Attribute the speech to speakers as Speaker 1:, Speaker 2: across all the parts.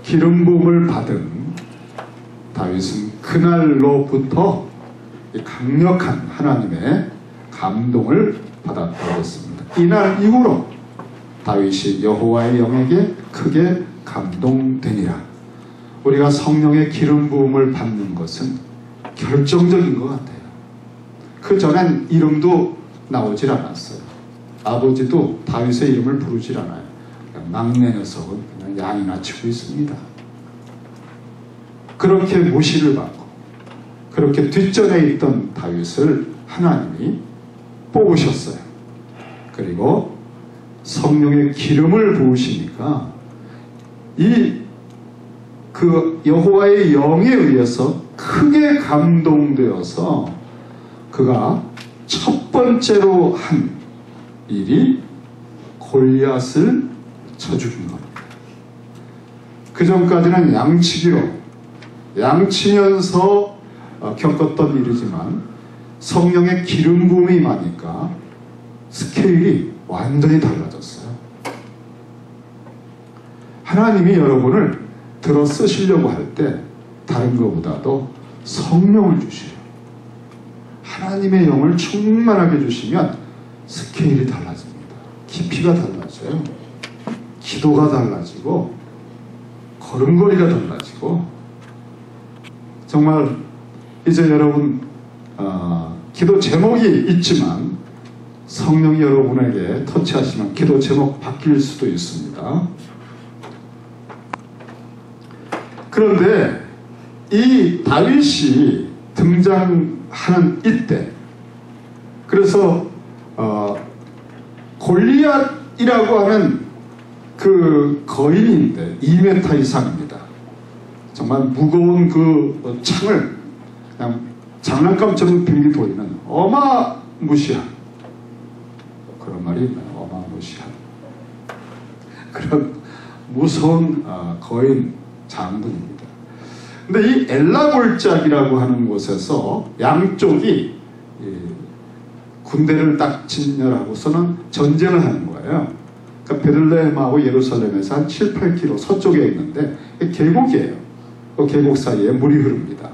Speaker 1: 기름 부음을 받은 다윗은 그날로부터 강력한 하나님의 감동을 받았다고 했습니다. 이날 이후로 다윗이 여호와의 영에게 크게 감동되니라. 우리가 성령의 기름 부음을 받는 것은 결정적인 것 같아요. 그 전엔 이름도 나오질 않았어요. 아버지도 다윗의 이름을 부르질 않아요. 막내 녀석은 그냥 양이나 치고 있습니다. 그렇게 무시를 받고 그렇게 뒷전에 있던 다윗을 하나님이 뽑으셨어요. 그리고 성령의 기름을 부으시니까 그 여호와의 영에 의해서 크게 감동되어서 그가 첫 번째로 한 일이 골리앗을 쳐 죽인 겁니다. 그 전까지는 양치면서 겪었던 일이지만 성령의 기름 부음이 임하니까 스케일이 완전히 달라졌어요. 하나님이 여러분을 들어 쓰시려고 할 때 다른 것보다도 성령을 주시요. 하나님의 영을 충만하게 주시면 스케일이 달라집니다. 깊이가 달라져요. 기도가 달라지고 걸음걸이가 달라지고 정말 이제 여러분 기도 제목이 있지만 성령이 여러분에게 터치하시면 기도 제목 바뀔 수도 있습니다. 그런데 이 다윗이 등장하는 이때 그래서 골리앗이라고 하는 그 거인인데 2m 이상입니다. 정말 무거운 그 창을 그냥 장난감처럼 빙기 돌리는 어마무시한 그런 말이 있나요? 어마무시한 그런 무서운 거인 장군입니다. 근데 이 엘라 골짜기라고 하는 곳에서 양쪽이 군대를 딱 진열하고서는 전쟁을 하는 거예요. 그러니까 베들레헴하고 예루살렘에서 한 7, 8km 서쪽에 있는데 계곡이에요. 그 계곡 사이에 물이 흐릅니다.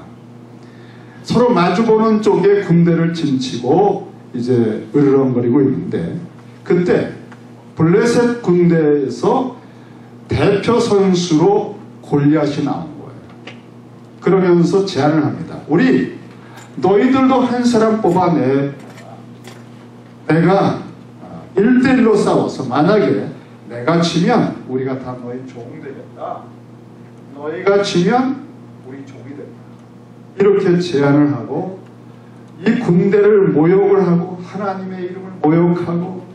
Speaker 1: 서로 마주보는 쪽에 군대를 진치고 이제 으르렁거리고 있는데 그때 블레셋 군대에서 대표 선수로 골리앗이 나온 거예요. 그러면서 제안을 합니다. 우리 너희들도 한 사람 뽑아내. 내가 1대1로 싸워서 만약에 내가 지면 우리가 다 너희 종 되겠다. 너희가 지면 우리 종이 된다. 이렇게 제안을 하고 이 군대를 모욕을 하고 하나님의 이름을 모욕하고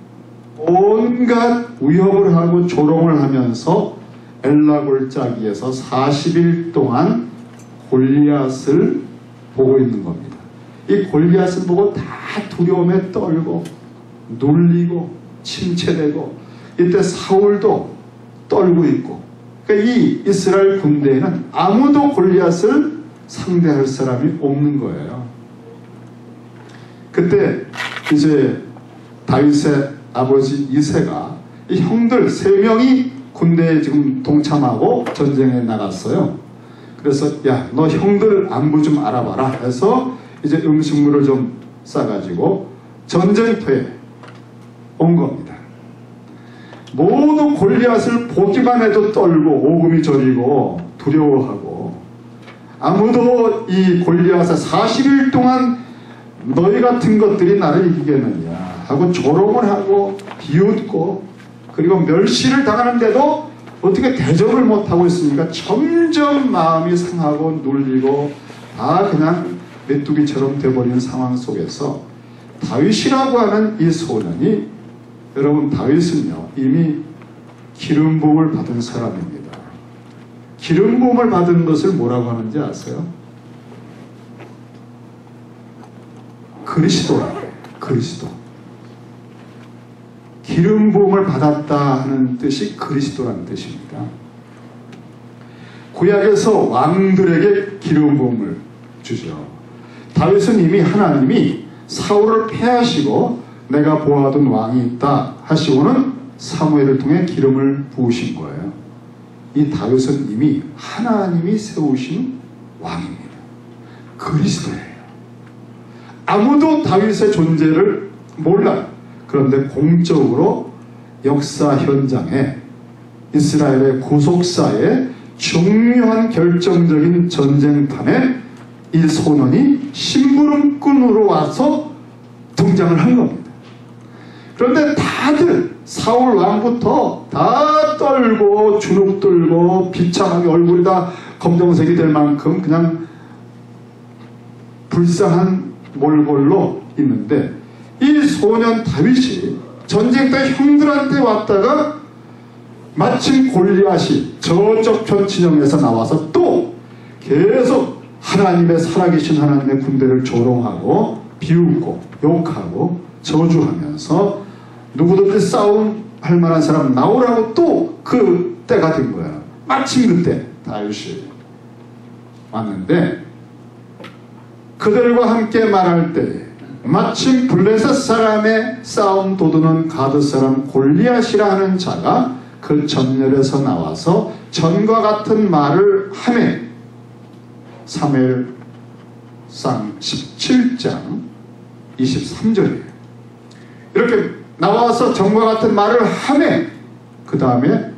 Speaker 1: 온갖 위협을 하고 조롱을 하면서 엘라 골짜기에서 40일 동안 골리앗을 보고 있는 겁니다. 이 골리앗을 보고 다 두려움에 떨고 눌리고 침체되고 이때 사울도 떨고 있고 그러니까 이 이스라엘 군대에는 아무도 골리앗을 상대할 사람이 없는 거예요. 그때 이제 다윗의 아버지 이새가 이 형들 3명이 군대에 지금 동참하고 전쟁에 나갔어요. 그래서 야, 너 형들 안부 좀 알아봐라 해서 이제 음식물을 좀 싸가지고 전쟁터에 온 겁니다. 모두 골리앗을 보기만 해도 떨고 오금이 저리고 두려워하고 아무도 이 골리앗을 40일 동안 너희 같은 것들이 나를 이기겠느냐 하고 조롱을 하고 비웃고 그리고 멸시를 당하는데도 어떻게 대접을 못하고 있으니까 점점 마음이 상하고 눌리고 다 그냥 메뚜기처럼 돼버리는 상황 속에서 다윗이라고 하는 이 소년이 여러분 다윗은요 이미 기름 부음을 받은 사람입니다. 기름 부음을 받은 것을 뭐라고 하는지 아세요? 그리스도라고. 그리스도. 기름 부음을 받았다 하는 뜻이 그리스도라는 뜻입니다. 구약에서 왕들에게 기름 부음을 주죠. 다윗은 이미 하나님이 사울을 패하시고 내가 보아둔 왕이 있다 하시고는 사무엘을 통해 기름을 부으신 거예요. 이 다윗은 이미 하나님이 세우신 왕입니다. 그리스도예요. 아무도 다윗의 존재를 몰라요. 그런데 공적으로 역사 현장에 이스라엘의 구속사에 중요한 결정적인 전쟁판에 이 소년이 심부름꾼으로 와서 등장을 한 겁니다. 그런데 다들 사울 왕부터 다 떨고 주눅 들고 비참하게 얼굴이 다 검정색이 될 만큼 그냥 불쌍한 몰골로 있는데, 이 소년 다윗이 전쟁 때 형들한테 왔다가 마침 골리앗이 저쪽 편 진영에서 나와서 또 계속 하나님의 살아계신 하나님의 군대를 조롱하고 비웃고 욕하고 저주하면서 누구든지 싸움할 만한 사람 나오라고 또 그 때가 된 거야. 마침 그때 다윗이 왔는데, 그들과 함께 말할 때 마침 블레셋 사람의 싸움 도두는 가드 사람 골리앗이라 하는 자가 그 전열에서 나와서 전과 같은 말을 하매. 사무엘상 17장 23절이에요. 이렇게 나와서 전과 같은 말을 하매, 그 다음에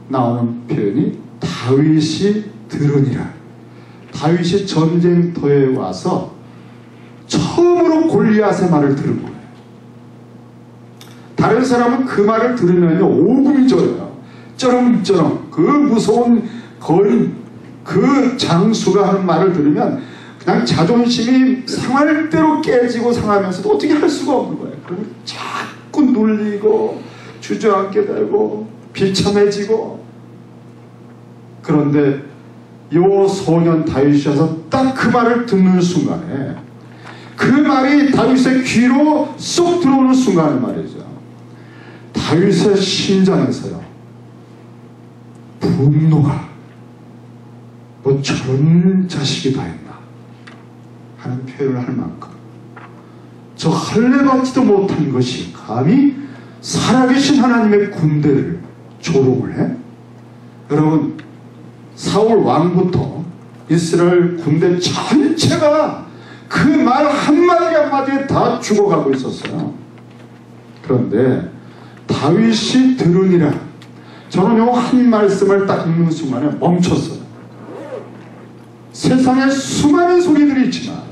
Speaker 1: 나오는 표현이 다윗이 들으니라. 다윗이 전쟁터에 와서 처음으로 골리앗의 말을 들은 거예요. 다른 사람은 그 말을 들으면 오금이 져요. 쩌렁쩌렁. 그 무서운 거인, 그 장수가 하는 말을 들으면 그냥 자존심이 상할 대로 깨지고 상하면서도 어떻게 할 수가 없는 거예요. 그러면 자꾸 눌리고 주저앉게 되고 비참해지고. 그런데 요 소년 다윗이 와서 딱 그 말을 듣는 순간에, 그 말이 다윗의 귀로 쏙 들어오는 순간에 말이죠, 다윗의 심장에서요 분노가, 뭐 저런 자식이 다 했나 하는 표현을 할 만큼, 저 할례받지도 못한 것이 감히 살아계신 하나님의 군대를 조롱을 해? 여러분, 사울 왕부터 이스라엘 군대 전체가 그 말 한마디 한마디에 다 죽어가고 있었어요. 그런데 다윗이 들으니라. 저는 요 한 말씀을 딱 읽는 순간에 멈췄어요. 세상에 수많은 소리들이 있지만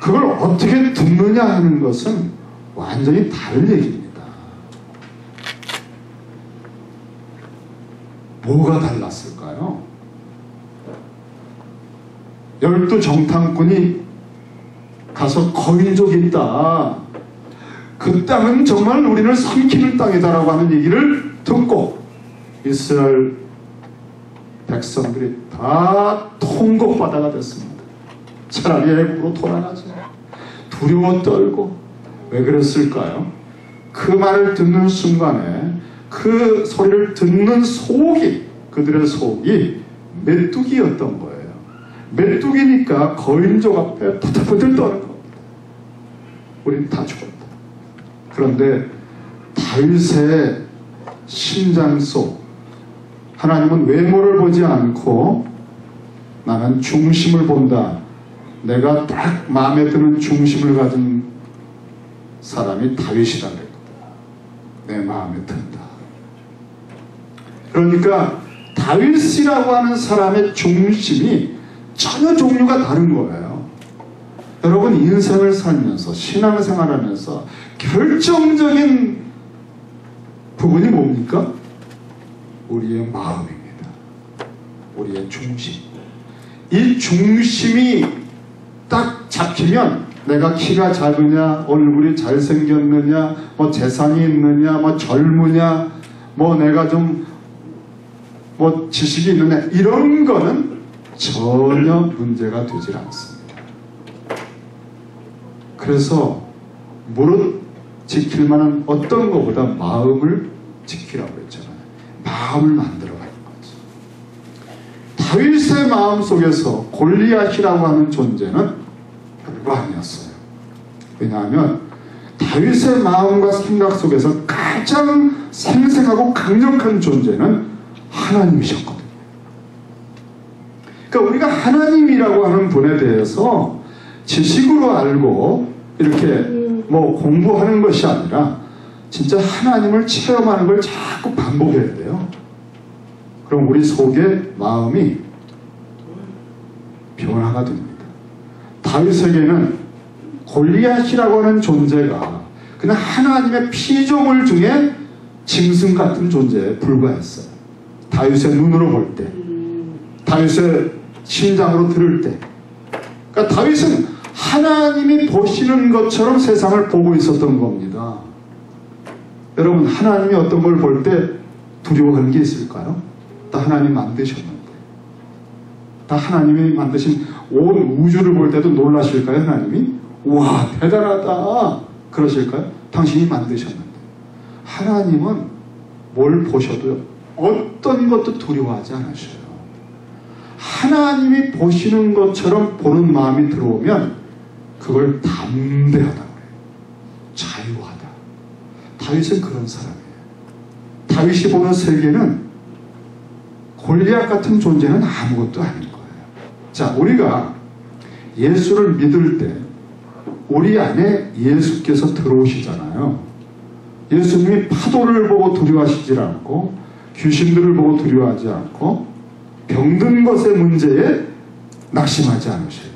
Speaker 1: 그걸 어떻게 듣느냐 하는 것은 완전히 다른 얘기입니다. 뭐가 달랐을까요? 12 정탐꾼이 가서 거인족이 있다, 그 땅은 정말 우리를 삼키는 땅이다라고 하는 얘기를 듣고 이스라엘 백성들이 다 통곡바다가 됐습니다. 차라리 애국으로 돌아가자. 두려워 떨고. 왜 그랬을까요? 그 말을 듣는 순간에 그 소리를 듣는 속이, 그들의 속이 메뚜기였던 거예요. 메뚜기니까 거인족 앞에 부들부들 떠는 겁니다. 우린 다 죽었다. 그런데 다윗의 심장 속, 하나님은 외모를 보지 않고 나는 중심을 본다. 내가 딱 마음에 드는 중심을 가진 사람이 다윗이다 그랬거든. 내 마음에 든다. 그러니까 다윗이라고 하는 사람의 중심이 전혀 종류가 다른 거예요. 여러분, 인생을 살면서 신앙생활하면서 결정적인 부분이 뭡니까? 우리의 마음입니다. 우리의 중심. 이 중심이 딱 잡히면 내가 키가 작으냐, 얼굴이 잘생겼느냐, 뭐 재산이 있느냐, 뭐 젊으냐, 뭐 내가 좀 뭐 지식이 있느냐, 이런 거는 전혀 문제가 되질 않습니다. 그래서 무릇 지킬 만한 어떤 것보다 마음을 지키라고 했잖아요. 마음을 만들어가는 거죠. 다윗의 마음 속에서 골리앗이라고 하는 존재는 별거 아니었어요. 왜냐하면 다윗의 마음과 생각 속에서 가장 가장 생생하고 강력한 존재는 하나님이셨거든요. 그러니까 우리가 하나님이라고 하는 분에 대해서 지식으로 알고 이렇게 뭐 공부하는 것이 아니라 진짜 하나님을 체험하는 걸 자꾸 반복해야 돼요. 그럼 우리 속의 마음이 변화가 됩니다. 다윗에게는 골리앗이라고 하는 존재가 그냥 하나님의 피조물 중에 짐승 같은 존재에 불과했어요. 다윗의 눈으로 볼 때, 다윗의 심장으로 들을 때. 그러니까 다윗은 하나님이 보시는 것처럼 세상을 보고 있었던 겁니다. 여러분, 하나님이 어떤 걸 볼 때 두려워하는 게 있을까요? 다 하나님 만드셨는데, 다 하나님이 만드신 온 우주를 볼 때도 놀라실까요? 하나님이? 와, 대단하다 그러실까요? 당신이 만드셨는데. 하나님은 뭘 보셔도 어떤 것도 두려워하지 않으셔요. 하나님이 보시는 것처럼 보는 마음이 들어오면 그걸 담대하다 그래요. 자유하다. 다윗은 그런 사람이에요. 다윗이 보는 세계는 골리앗 같은 존재는 아무것도 아닌 거예요. 자, 우리가 예수를 믿을 때 우리 안에 예수께서 들어오시잖아요. 예수님이 파도를 보고 두려워하시지 않고 귀신들을 보고 두려워하지 않고 병든 것의 문제에 낙심하지 않으셔요.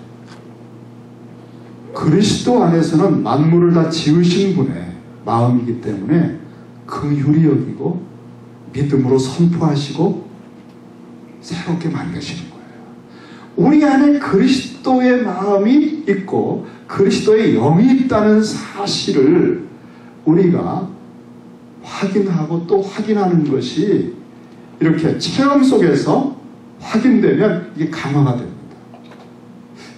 Speaker 1: 그리스도 안에서는 만물을 다 지으신 분의 마음이기 때문에 긍휼히 여기고 믿음으로 선포하시고 새롭게 만드시는 거예요. 우리 안에 그리스도의 마음이 있고 그리스도의 영이 있다는 사실을 우리가 확인하고 또 확인하는 것이 이렇게 체험 속에서 확인되면 이게 강화가 됩니다.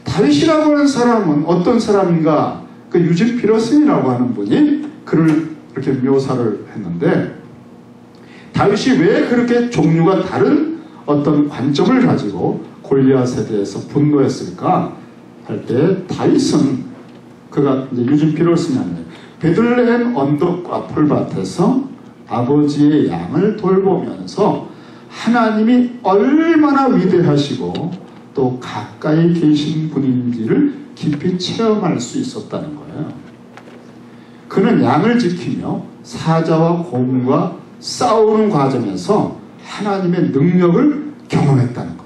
Speaker 1: 다윗이라고 하는 사람은 어떤 사람인가? 그 유진 피러슨이라고 하는 분이 그를 이렇게 묘사를 했는데, 다윗이 왜 그렇게 종류가 다른 어떤 관점을 가지고 골리앗에 대해서 분노했을까 할 때, 다윗은 그가 이제 유진 피러슨이 아니에요. 베들레헴 언덕과 풀밭에서 아버지의 양을 돌보면서 하나님이 얼마나 위대하시고 또 가까이 계신 분인지를 깊이 체험할 수 있었다는 거예요. 그는 양을 지키며 사자와 곰과 싸우는 과정에서 하나님의 능력을 경험했다는 겁니다.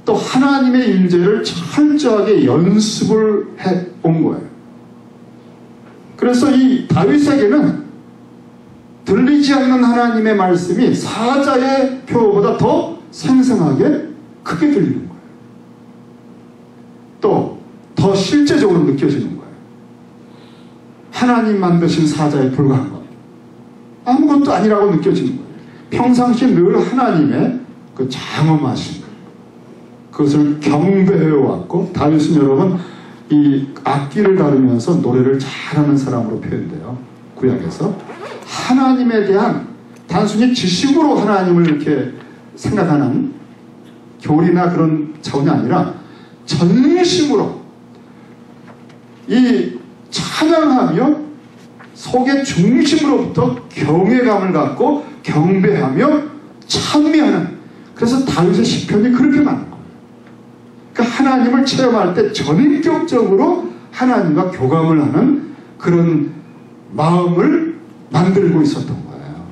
Speaker 1: 또 하나님의 임재를 철저하게 연습을 해온 거예요. 그래서 이 다윗에게는 들리지 않는 하나님의 말씀이 사자의 표보다 더 생생하게 크게 들리는 거예요. 또 더 실제적으로 느껴지는 거예요. 하나님 만드신 사자에 불과한 것, 아무것도 아니라고 느껴지는 거예요. 평상시 늘 하나님의 그 장엄하신 그것을 경배해왔고, 다윗은 여러분 이 악기를 다루면서 노래를 잘하는 사람으로 표현돼요. 구약에서 하나님에 대한 단순히 지식으로 하나님을 이렇게 생각하는 교리나 그런 차원이 아니라 전심으로 이 찬양하며 속의 중심으로부터 경외감을 갖고 경배하며 찬미하는, 그래서 다윗의 시편이 그렇게 많은 거예요. 그러니까 하나님을 체험할 때 전인격적으로 하나님과 교감을 하는 그런 마음을 만들고 있었던 거예요.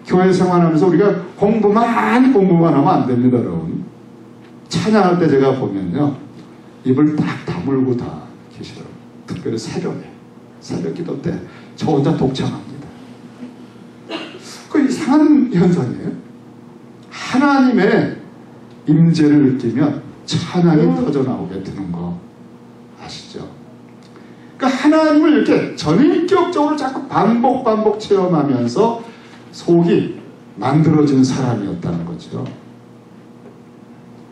Speaker 1: 교회 생활하면서 우리가 공부만 하면 안 됩니다, 여러분. 찬양할 때 제가 보면요, 입을 딱 다물고 다 계셔요. 특별히 새벽 기도 때 저 혼자 독창합니다. 그 이상한 현상이에요. 하나님의 임재를 느끼면 찬양이 터져나오게 되는 거 아시죠? 그러니까 하나님을 이렇게 전인격적으로 자꾸 반복 체험하면서 속이 만들어진 사람이었다는 거죠.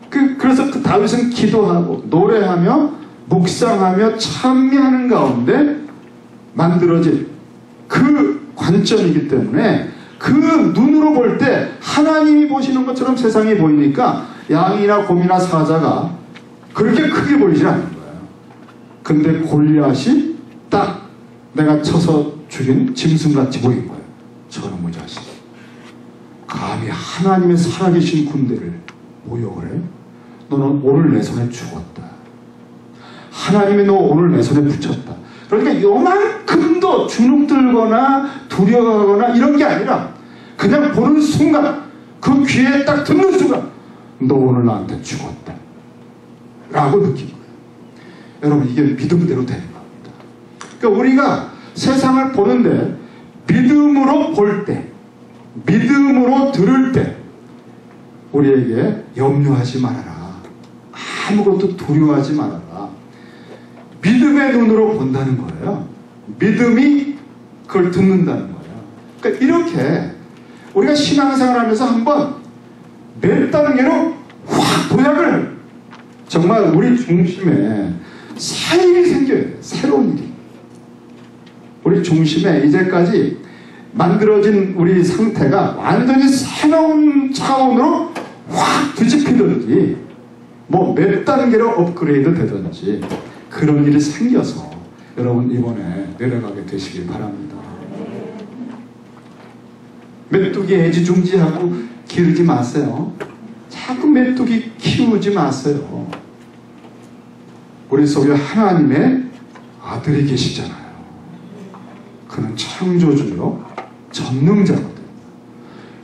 Speaker 1: 그래서 그 다윗은 기도하고 노래하며 묵상하며 찬미하는 가운데 만들어진 그 관점이기 때문에 그 눈으로 볼 때 하나님이 보시는 것처럼 세상이 보이니까 양이나 곰이나 사자가 그렇게 크게 보이지 않는 거예요. 근데 골리앗이 딱 내가 쳐서 죽인 짐승같이 보인 거예요. 저놈의 자식, 감히 하나님의 살아계신 군대를 모욕을 해? 너는 오늘 내 손에 죽었다. 하나님이 너 오늘 내 손에 붙였다. 그러니까 요만큼도 주눅들거나 두려워하거나 이런 게 아니라 그냥 보는 순간, 그 귀에 딱 듣는 순간 너 오늘 나한테 죽었다 라고 느낀 거예요. 여러분, 이게 믿음대로 되는 겁니다. 그러니까 우리가 세상을 보는데 믿음으로 볼 때, 믿음으로 들을 때 우리에게 염려하지 말아라. 아무것도 두려워하지 말아라. 믿음의 눈으로 본다는 거예요. 믿음이 그걸 듣는다는 거예요. 그러니까 이렇게 우리가 신앙생활 하면서 한번 몇 단계로 확 도약을, 정말 우리 중심에 새 일이 생겨야 돼요. 새로운 일이. 우리 중심에 이제까지 만들어진 우리 상태가 완전히 새로운 차원으로 확 뒤집히든지 뭐 몇 단계로 업그레이드 되든지 그런 일이 생겨서 여러분 이번에 내려가게 되시길 바랍니다. 메뚜기 애지중지하고 기르지 마세요. 자꾸 메뚜기 키우지 마세요. 우리 속에 하나님의 아들이 계시잖아요. 그는 창조주요 전능자거든요.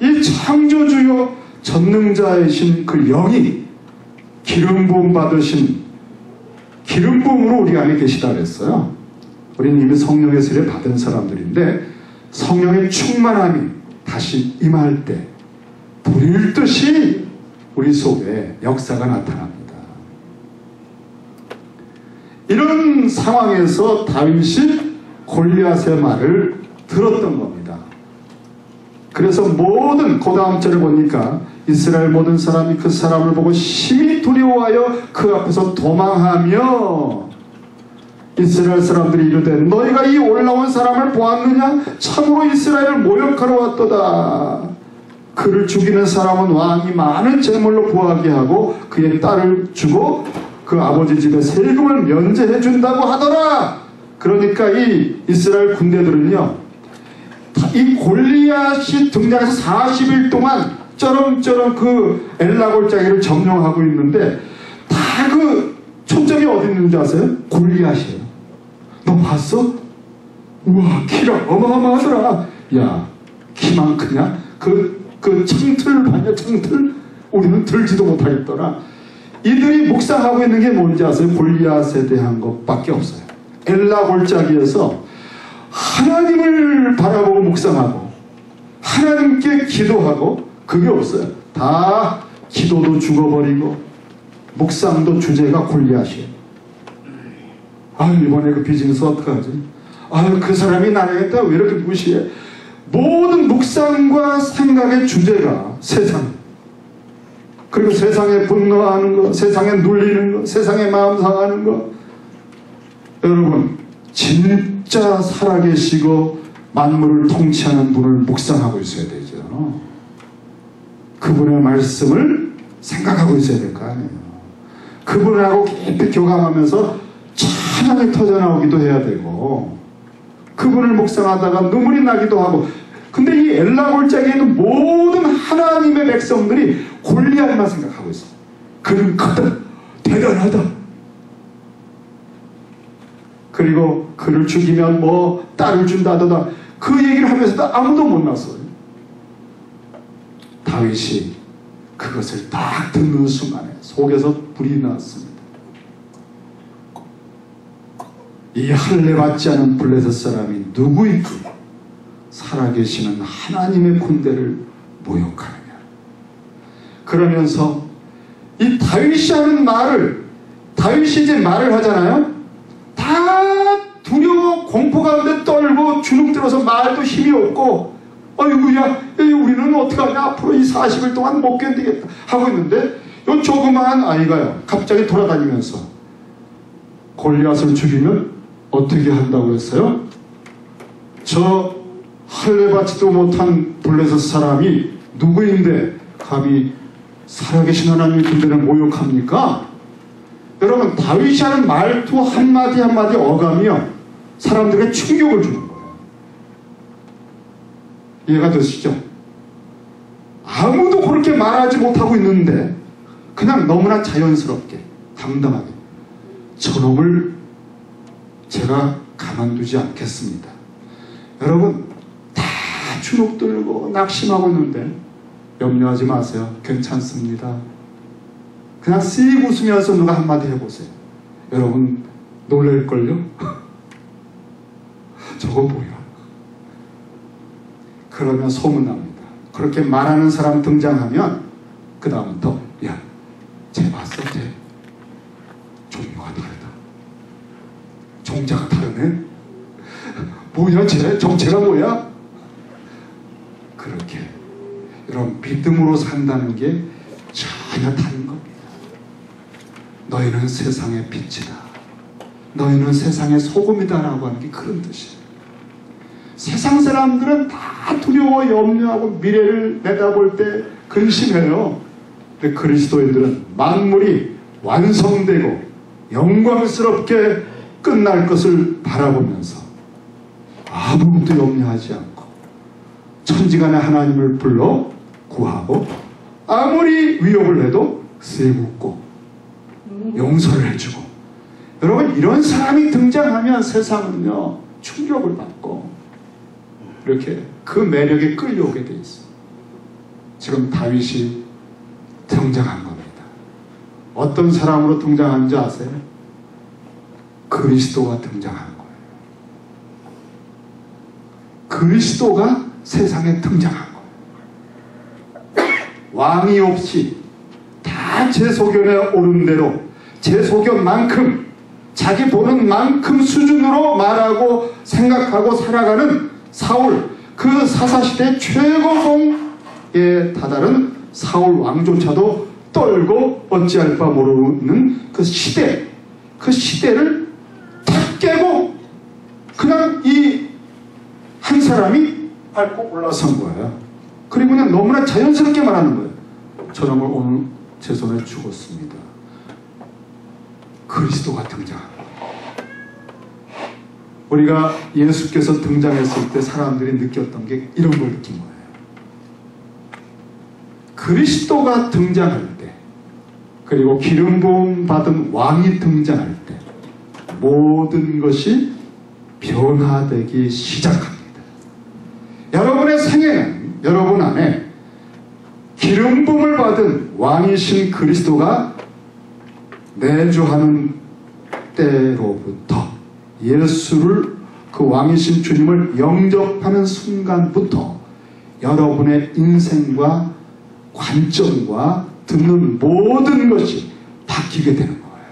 Speaker 1: 이 창조주요 전능자이신 그 영이 기름 부음 받으신 기름 부음으로 우리 안에 계시다 그랬어요. 우리는 이미 성령의 세례 받은 사람들인데 성령의 충만함이 다시 임할 때 불일 듯이 우리 속에 역사가 나타납니다. 이런 상황에서 다윗이 골리앗의 말을 들었던 겁니다. 그래서 모든, 그 다음 절을 보니까 이스라엘 모든 사람이 그 사람을 보고 심히 두려워하여 그 앞에서 도망하며 이스라엘 사람들이 이르되 너희가 이 올라온 사람을 보았느냐? 참으로 이스라엘을 모욕하러 왔도다. 그를 죽이는 사람은 왕이 많은 재물로 부하게 하고 그의 딸을 주고 그 아버지 집에 세금을 면제해 준다고 하더라. 그러니까 이 이스라엘 군대들은요, 이 골리앗이 등장해서 40일 동안 쩌렁쩌렁 그 엘라골짜기를 점령하고 있는데 다 그 초점이 어디 있는지 아세요? 골리앗이에요. 너 봤어? 우와, 키가 어마어마하더라. 야, 키만 크냐? 그 창틀 봤냐? 창틀? 우리는 들지도 못하겠더라. 이들이 묵상하고 있는 게 뭔지 아세요? 골리앗에 대한 것밖에 없어요. 엘라골짜기에서 하나님을 바라보고 묵상하고 하나님께 기도하고 그게 없어요. 다 기도도 죽어버리고 묵상도 주제가 골리앗이에요. 아, 이번에 그 비즈니스 어떡하지? 아, 그 사람이 나를 왜 이렇게 무시해? 모든 묵상과 생각의 주제가 세상, 그리고 세상에 분노하는 거, 세상에 눌리는 거, 세상에 마음 상하는 거. 여러분, 진짜 살아계시고 만물을 통치하는 분을 묵상하고 있어야 되죠. 그분의 말씀을 생각하고 있어야 될 거 아니에요. 그분하고 깊이 교감하면서 찬양이 터져나오기도 해야 되고 그분을 묵상하다가 눈물이 나기도 하고. 근데 이 엘라골짜기에 있는 모든 하나님의 백성들이 골리앗만 생각하고 있어요. 그는 크다, 대단하다. 그리고 그를 죽이면 뭐 딸을 준다더라. 그 얘기를 하면서도 아무도 못 났어요. 다윗이 그것을 딱 듣는 순간에 속에서 불이 났습니다. 이 할례 받지 않은 블레셋 사람이 누구이기에 살아계시는 하나님의 군대를 모욕하느냐. 그러면서 이 다윗이 하는 말을, 다윗이 이제 말을 하잖아요. 다 두려워 공포 가운데 떨고 주눅들어서 말도 힘이 없고 아이고야 우리는 어떡하냐, 앞으로 이 40일 동안 못 견디겠다 하고 있는데 요 조그마한 아이가요 갑자기 돌아다니면서 골리앗을 죽이면 어떻게 한다고 했어요? 저 할례 받지도 못한 블레셋 사람이 누구인데 감히 살아계신 하나님의 군대를 모욕합니까? 여러분, 다윗이 하는 말투 한마디 한마디 어감이요, 사람들에게 충격을 주는 거예요. 이해가 되시죠? 아무도 그렇게 말하지 못하고 있는데 그냥 너무나 자연스럽게 당당하게 저놈을 제가 가만두지 않겠습니다. 여러분, 다 주눅 들고 낙심하고 있는데 염려하지 마세요. 괜찮습니다. 그냥 씩 웃으면서 누가 한마디 해보세요. 여러분 놀랄걸요? 저거 뭐야? 그러면 소문납니다. 그렇게 말하는 사람 등장하면 그 다음부터 야, 쟤 봤어? 쟤 종류가 다르다. 종자가 다르네? 뭐야 쟤? 정체가 뭐야? 그렇게 여러분, 믿음으로 산다는 게 전혀 다른 겁니다. 너희는 세상의 빛이다. 너희는 세상의 소금이다 라고 하는 게 그런 뜻이에요. 세상 사람들은 다 두려워 염려하고 미래를 내다볼 때 근심해요. 근데 그리스도인들은 만물이 완성되고 영광스럽게 끝날 것을 바라보면서 아무것도 염려하지 않고 천지간에 하나님을 불러 구하고 아무리 위협을 해도 세우고 용서를 해주고, 여러분 이런 사람이 등장하면 세상은요 충격을 받고 이렇게 그 매력에 끌려오게 돼 있어요. 지금 다윗이 등장한 겁니다. 어떤 사람으로 등장한지 아세요? 그리스도가 등장한 거예요. 그리스도가 세상에 등장한 거예요. 왕이 없이 다 제 소견에 오른 대로 제 소견만큼 자기 보는 만큼 수준으로 말하고 생각하고 살아가는 사울, 그 사사시대 최고봉에 다다른 사울 왕조차도 떨고 어찌할 바 모르는 그 시대, 그 시대를 탁 깨고 그냥 이 한 사람이 밟고 올라선 거예요. 그리고 그냥 너무나 자연스럽게 말하는 거예요. 저놈을 오늘 제 손에 죽었습니다. 그리스도가 등장한 거예요. 우리가 예수께서 등장했을 때 사람들이 느꼈던 게 이런 걸 느낀 거예요. 그리스도가 등장할 때, 그리고 기름 부음 받은 왕이 등장할 때 모든 것이 변화되기 시작합니다. 여러분의 생애는 여러분 안에 기름 부음을 받은 왕이신 그리스도가 내주하는 때로부터, 예수를, 그 왕이신 주님을 영접하는 순간부터 여러분의 인생과 관점과 듣는 모든 것이 바뀌게 되는 거예요.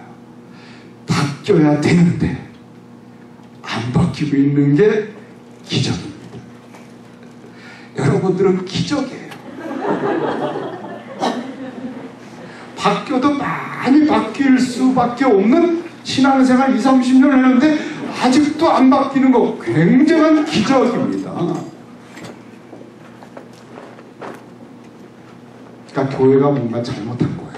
Speaker 1: 바뀌어야 되는데 안 바뀌고 있는 게 기적입니다. 여러분들은 기적이에요. 바뀌어도 많이 바뀔 수밖에 없는 신앙생활 20, 30년 했는데 아직도 안 바뀌는 거 굉장한 기적입니다. 그러니까 교회가 뭔가 잘못한 거예요.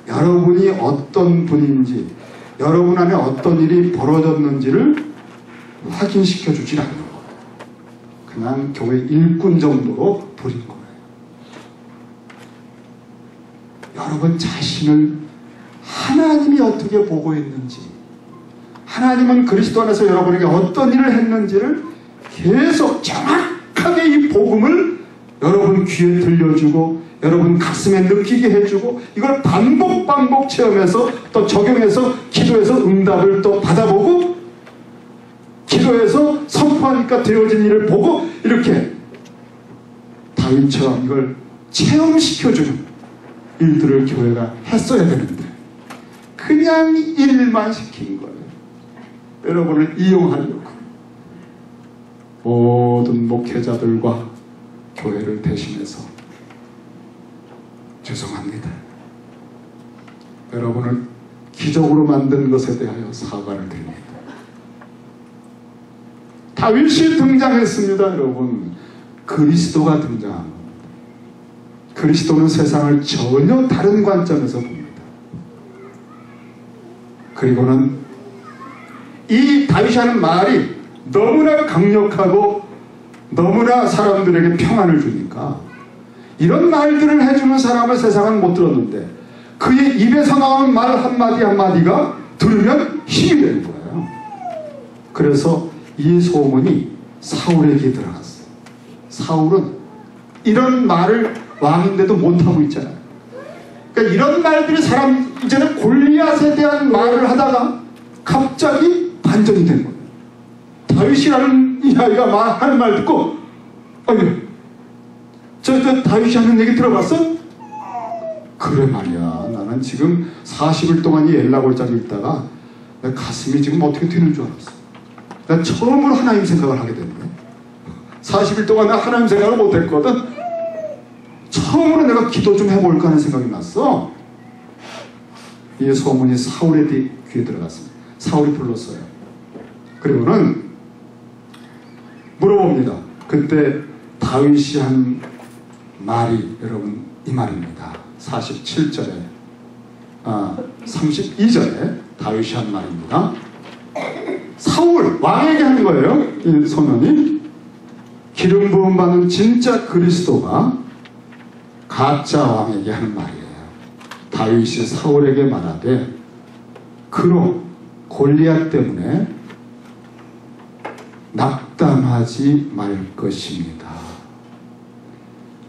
Speaker 1: 여러분이 어떤 분인지, 여러분 안에 어떤 일이 벌어졌는지를 확인시켜 주질 않는 거예요. 그냥 교회 일꾼 정도로 부린 거예요. 여러분 자신을 하나님이 어떻게 보고 있는지, 하나님은 그리스도 안에서 여러분에게 어떤 일을 했는지를 계속 정확하게 이 복음을 여러분 귀에 들려주고 여러분 가슴에 느끼게 해주고, 이걸 반복 체험해서 또 적용해서 기도해서 응답을 또 받아보고, 기도해서 선포하니까 되어진 일을 보고, 이렇게 다윗처럼 이걸 체험시켜주는 일들을 교회가 했어야 되는데 그냥 일만 시킨 거예요. 여러분을 이용하려고. 모든 목회자들과 교회를 대신해서 죄송합니다. 여러분을 기적으로 만든 것에 대하여 사과를 드립니다. 다윗이 등장했습니다. 여러분, 그리스도가 등장한 겁니다. 그리스도는 세상을 전혀 다른 관점에서 봅니다. 그리고는 이 다윗이 하는 말이 너무나 강력하고 너무나 사람들에게 평안을 주니까 이런 말들을 해주는 사람을 세상은 못 들었는데 그의 입에서 나오는 말 한마디 한마디가 들으면 힘이 되는 거예요. 그래서 이 소문이 사울에게 들어갔어요. 사울은 이런 말을 왕인데도 못하고 있잖아요. 그러니까 이런 말들이 사람 이제는 골리앗에 대한 말을 하다가 갑자기 반전이 된 거예요. 다윗이라는 이 아이가 하는 말 듣고 아니 저 다윗이 하는 얘기 들어봤어? 그래 말이야. 나는 지금 40일 동안 이 엘라골짜기 있다가 내 가슴이 지금 어떻게 되는 줄 알았어. 난 처음으로 하나님 생각을 하게 됐네. 40일 동안 나 하나님 생각을 못했거든. 처음으로 내가 기도 좀 해볼까 하는 생각이 났어. 이 소문이 사울의 귀에 들어갔습니다. 사울이 불렀어요. 그리고는 물어봅니다. 그때 다윗이 한 말이 여러분 이 말입니다. 47절에 32절에 다윗이 한 말입니다. 사울 왕에게 하는 거예요. 이 소년이 기름 부음 받는 진짜 그리스도가 가짜 왕에게 하는 말이에요. 다윗이 사울에게 말하되 그로 골리앗 때문에 낙담하지 말 것입니다.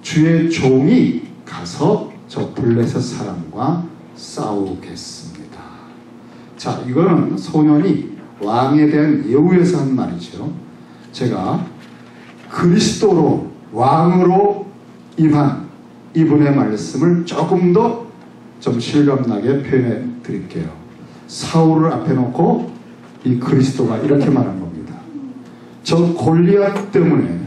Speaker 1: 주의 종이 가서 저 블레셋 사람과 싸우겠습니다. 자, 이거는 소년이 왕에 대한 예우에서 한 말이죠. 제가 그리스도로 왕으로 임한 이분의 말씀을 조금 더 좀 실감나게 표현해 드릴게요. 사울을 앞에 놓고 이 그리스도가 이렇게 말한 겁니다. 저 골리앗 때문에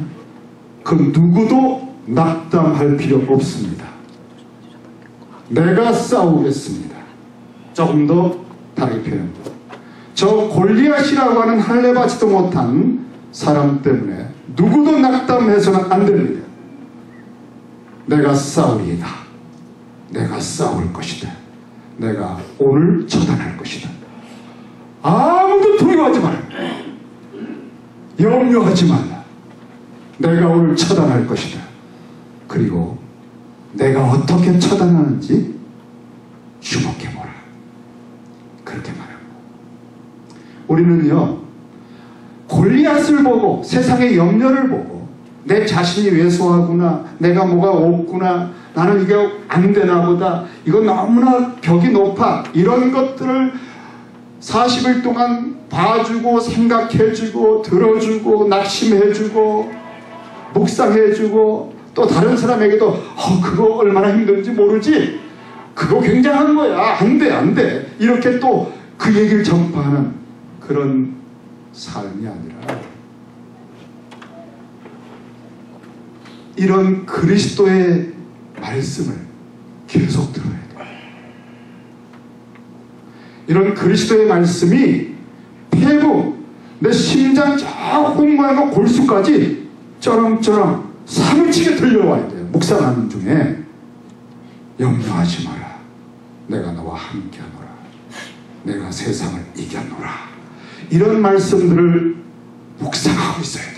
Speaker 1: 그 누구도 낙담할 필요 없습니다. 내가 싸우겠습니다. 조금 더 다르게 표현합니다. 저 골리앗이라고 하는 할례받지도 못한 사람 때문에 누구도 낙담해서는 안 됩니다. 내가 싸우리이다. 내가 싸울 것이다. 내가 오늘 처단할 것이다. 아무도 두려워하지 마라. 염려하지 말라. 내가 오늘 처단할 것이다. 그리고 내가 어떻게 처단하는지 주목해보라. 그렇게 말합니다. 우리는요, 골리앗을 보고 세상의 염려를 보고 내 자신이 왜소하구나, 내가 뭐가 없구나, 나는 이게 안 되나 보다, 이거 너무나 벽이 높아, 이런 것들을 40일 동안 봐주고 생각해주고 들어주고 낙심해주고 묵상해주고 또 다른 사람에게도 그거 얼마나 힘든지 모르지, 그거 굉장한 거야, 안 돼 안 돼, 이렇게 또 그 얘기를 전파하는 그런 삶이 아니라 이런 그리스도의 말씀을 계속 들어야 돼요. 이런 그리스도의 말씀이 폐부, 내 심장 저 홍모양과 골수까지 쩌렁쩌렁 사무치게 들려와야 돼요. 묵상하는 중에 염려하지 마라. 내가 너와 함께하노라. 내가 세상을 이겨노라. 이런 말씀들을 묵상하고 있어야 돼요.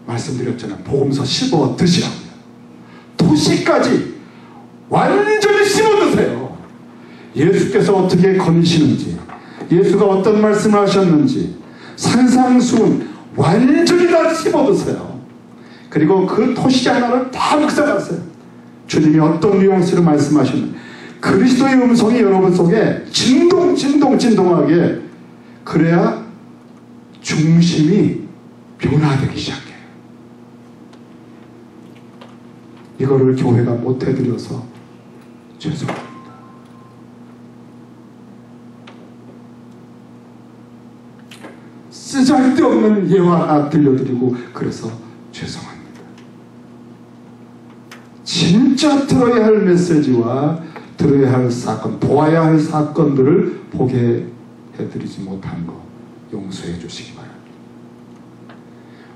Speaker 1: 말씀드렸잖아요. 복음서 씹어 드시라고요. 토시까지 완전히 씹어 드세요. 예수께서 어떻게 거니시는지, 예수가 어떤 말씀을 하셨는지 산상수훈 완전히 다 씹어 드세요. 그리고 그 토시 하나를 다 묵상하세요. 주님이 어떤 뉘앙스로 말씀하셨는지, 그리스도의 음성이 여러분 속에 진동하게, 그래야 중심이 변화되기 시작해요. 이거를 교회가 못해드려서 죄송합니다. 쓰잘데없는 예화 들려드리고 그래서 죄송합니다. 진짜 들어야 할 메시지와 들어야 할 사건, 보아야 할 사건들을 보게 해드리지 못한 거 용서해 주시기 바랍니다.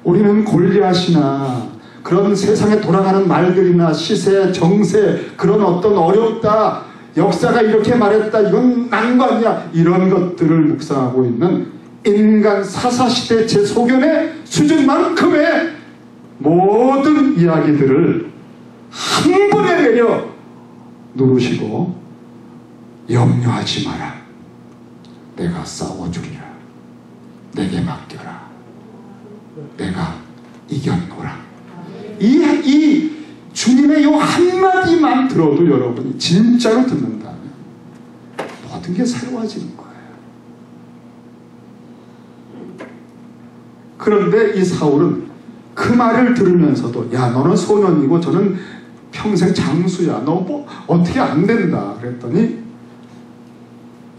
Speaker 1: 우리는 골리앗이나 그런 세상에 돌아가는 말들이나 시세, 정세, 그런 어떤 어렵다, 역사가 이렇게 말했다, 이건 난관이야, 이런 것들을 묵상하고 있는 인간 사사시대 제소견의 수준만큼의 모든 이야기들을 한 번에 내려 누르시고 염려하지 마라. 내가 싸워주리라. 내게 맡겨라. 내가 이겼노라. 이 주님의 이 한마디만 들어도 여러분이 진짜로 듣는다면 모든 게 새로워지는 거예요. 그런데 이 사울은 그 말을 들으면서도 야, 너는 소년이고 저는 평생 장수야. 너 뭐 어떻게 안 된다. 그랬더니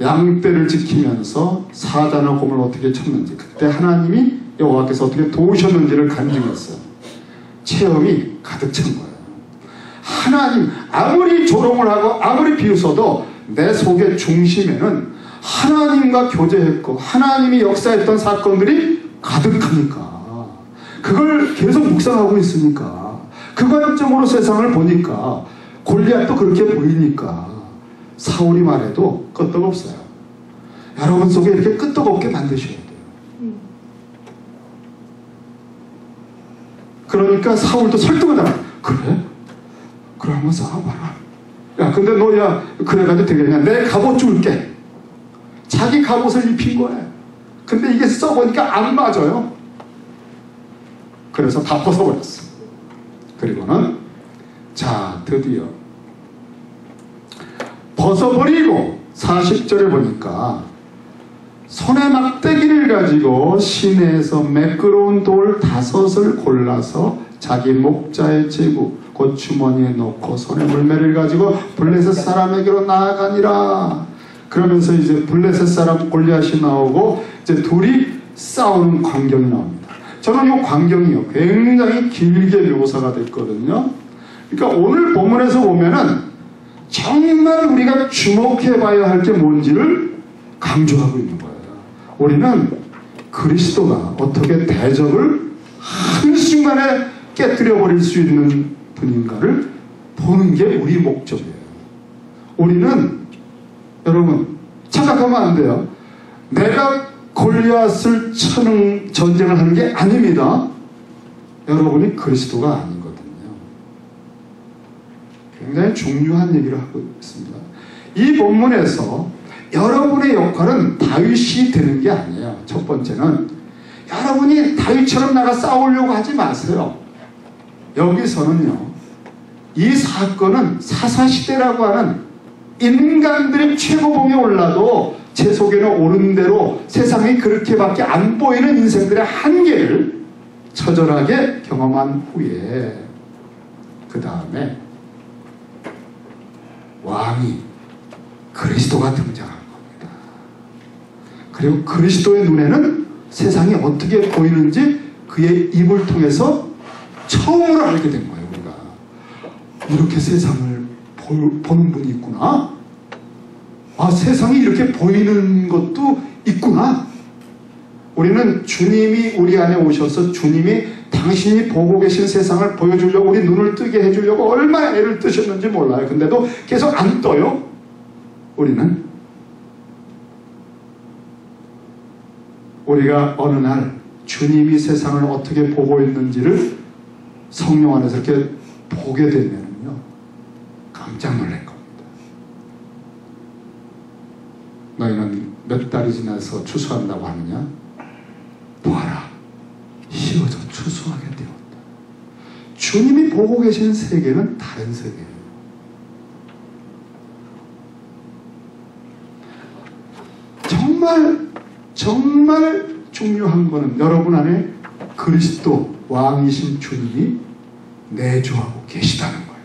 Speaker 1: 양떼를 지키면서 사자나 곰을 어떻게 쳤는지, 그때 하나님이 여호와께서 어떻게 도우셨는지를 간증했어요. 체험이 가득 찬 거예요. 하나님, 아무리 조롱을 하고 아무리 비웃어도 내 속의 중심에는 하나님과 교제했고 하나님이 역사했던 사건들이 가득하니까, 그걸 계속 묵상하고 있으니까, 그 관점으로 세상을 보니까, 골리앗도 그렇게 보이니까 사울이 말해도 끄떡없어요. 여러분 속에 이렇게 끄떡없게 만드셔야 돼요. 그러니까 사울도 설득을 하면, 그래? 그래 한번 싸워봐라. 야, 근데 너, 야, 그래가지고 되겠냐? 내 갑옷 줄게. 자기 갑옷을 입힌 거예요. 근데 이게 써보니까 안 맞아요. 그래서 다 벗어버렸어. 그리고는 자, 드디어 벗어버리고 40절에 보니까 손에 막대기를 가지고 시내에서 매끄러운 돌 5을 골라서 자기 목자의 제구 곧 주머니에 넣고 손에 물매를 가지고 블레셋 사람에게로 나아가니라. 그러면서 이제 블레셋 사람 골리앗이 나오고 이제 둘이 싸우는 광경이 나옵니다. 저는 이 광경이요 굉장히 길게 묘사가 됐거든요. 그러니까 오늘 본문에서 보면은 정말 우리가 주목해 봐야 할 게 뭔지를 강조하고 있는 거예요. 우리는 그리스도가 어떻게 대적을 한순간에 깨뜨려 버릴 수 있는 분인가를 보는 게 우리 목적이에요. 우리는 여러분 착각하면 안 돼요. 내가 골리앗을 쳐는 전쟁을 하는 게 아닙니다. 여러분이 그리스도가 아니거든요. 굉장히 중요한 얘기를 하고 있습니다. 이 본문에서 여러분의 역할은 다윗이 되는 게 아니에요. 첫 번째는 여러분이 다윗처럼 나가 싸우려고 하지 마세요. 여기서는요, 이 사건은 사사시대라고 하는 인간들의 최고봉에 올라도 제 속에는 오른 대로 세상이 그렇게밖에 안 보이는 인생들의 한계를 처절하게 경험한 후에 그 다음에 왕이 그리스도가 등장한 겁니다. 그리고 그리스도의 눈에는 세상이 어떻게 보이는지 그의 입을 통해서 처음으로 알게 된 거예요. 우리가 이렇게 세상을 보는 분이 있구나. 아, 세상이 이렇게 보이는 것도 있구나. 우리는 주님이 우리 안에 오셔서 주님이 당신이 보고 계신 세상을 보여주려고 우리 눈을 뜨게 해주려고 얼마나 애를 뜨셨는지 몰라요. 근데도 계속 안 떠요. 우리가 어느 날 주님이 세상을 어떻게 보고 있는지를 성령 안에서 이렇게 보게 되면요, 깜짝 놀랄 겁니다. 너희는 몇 달이 지나서 추수한다고 하느냐? 보아라, 휘어져 추수하게 되었다. 주님이 보고 계신 세계는 다른 세계예요. 정말 중요한 것은 여러분 안에 그리스도 왕이신 주님이 내주하고 계시다는 거예요.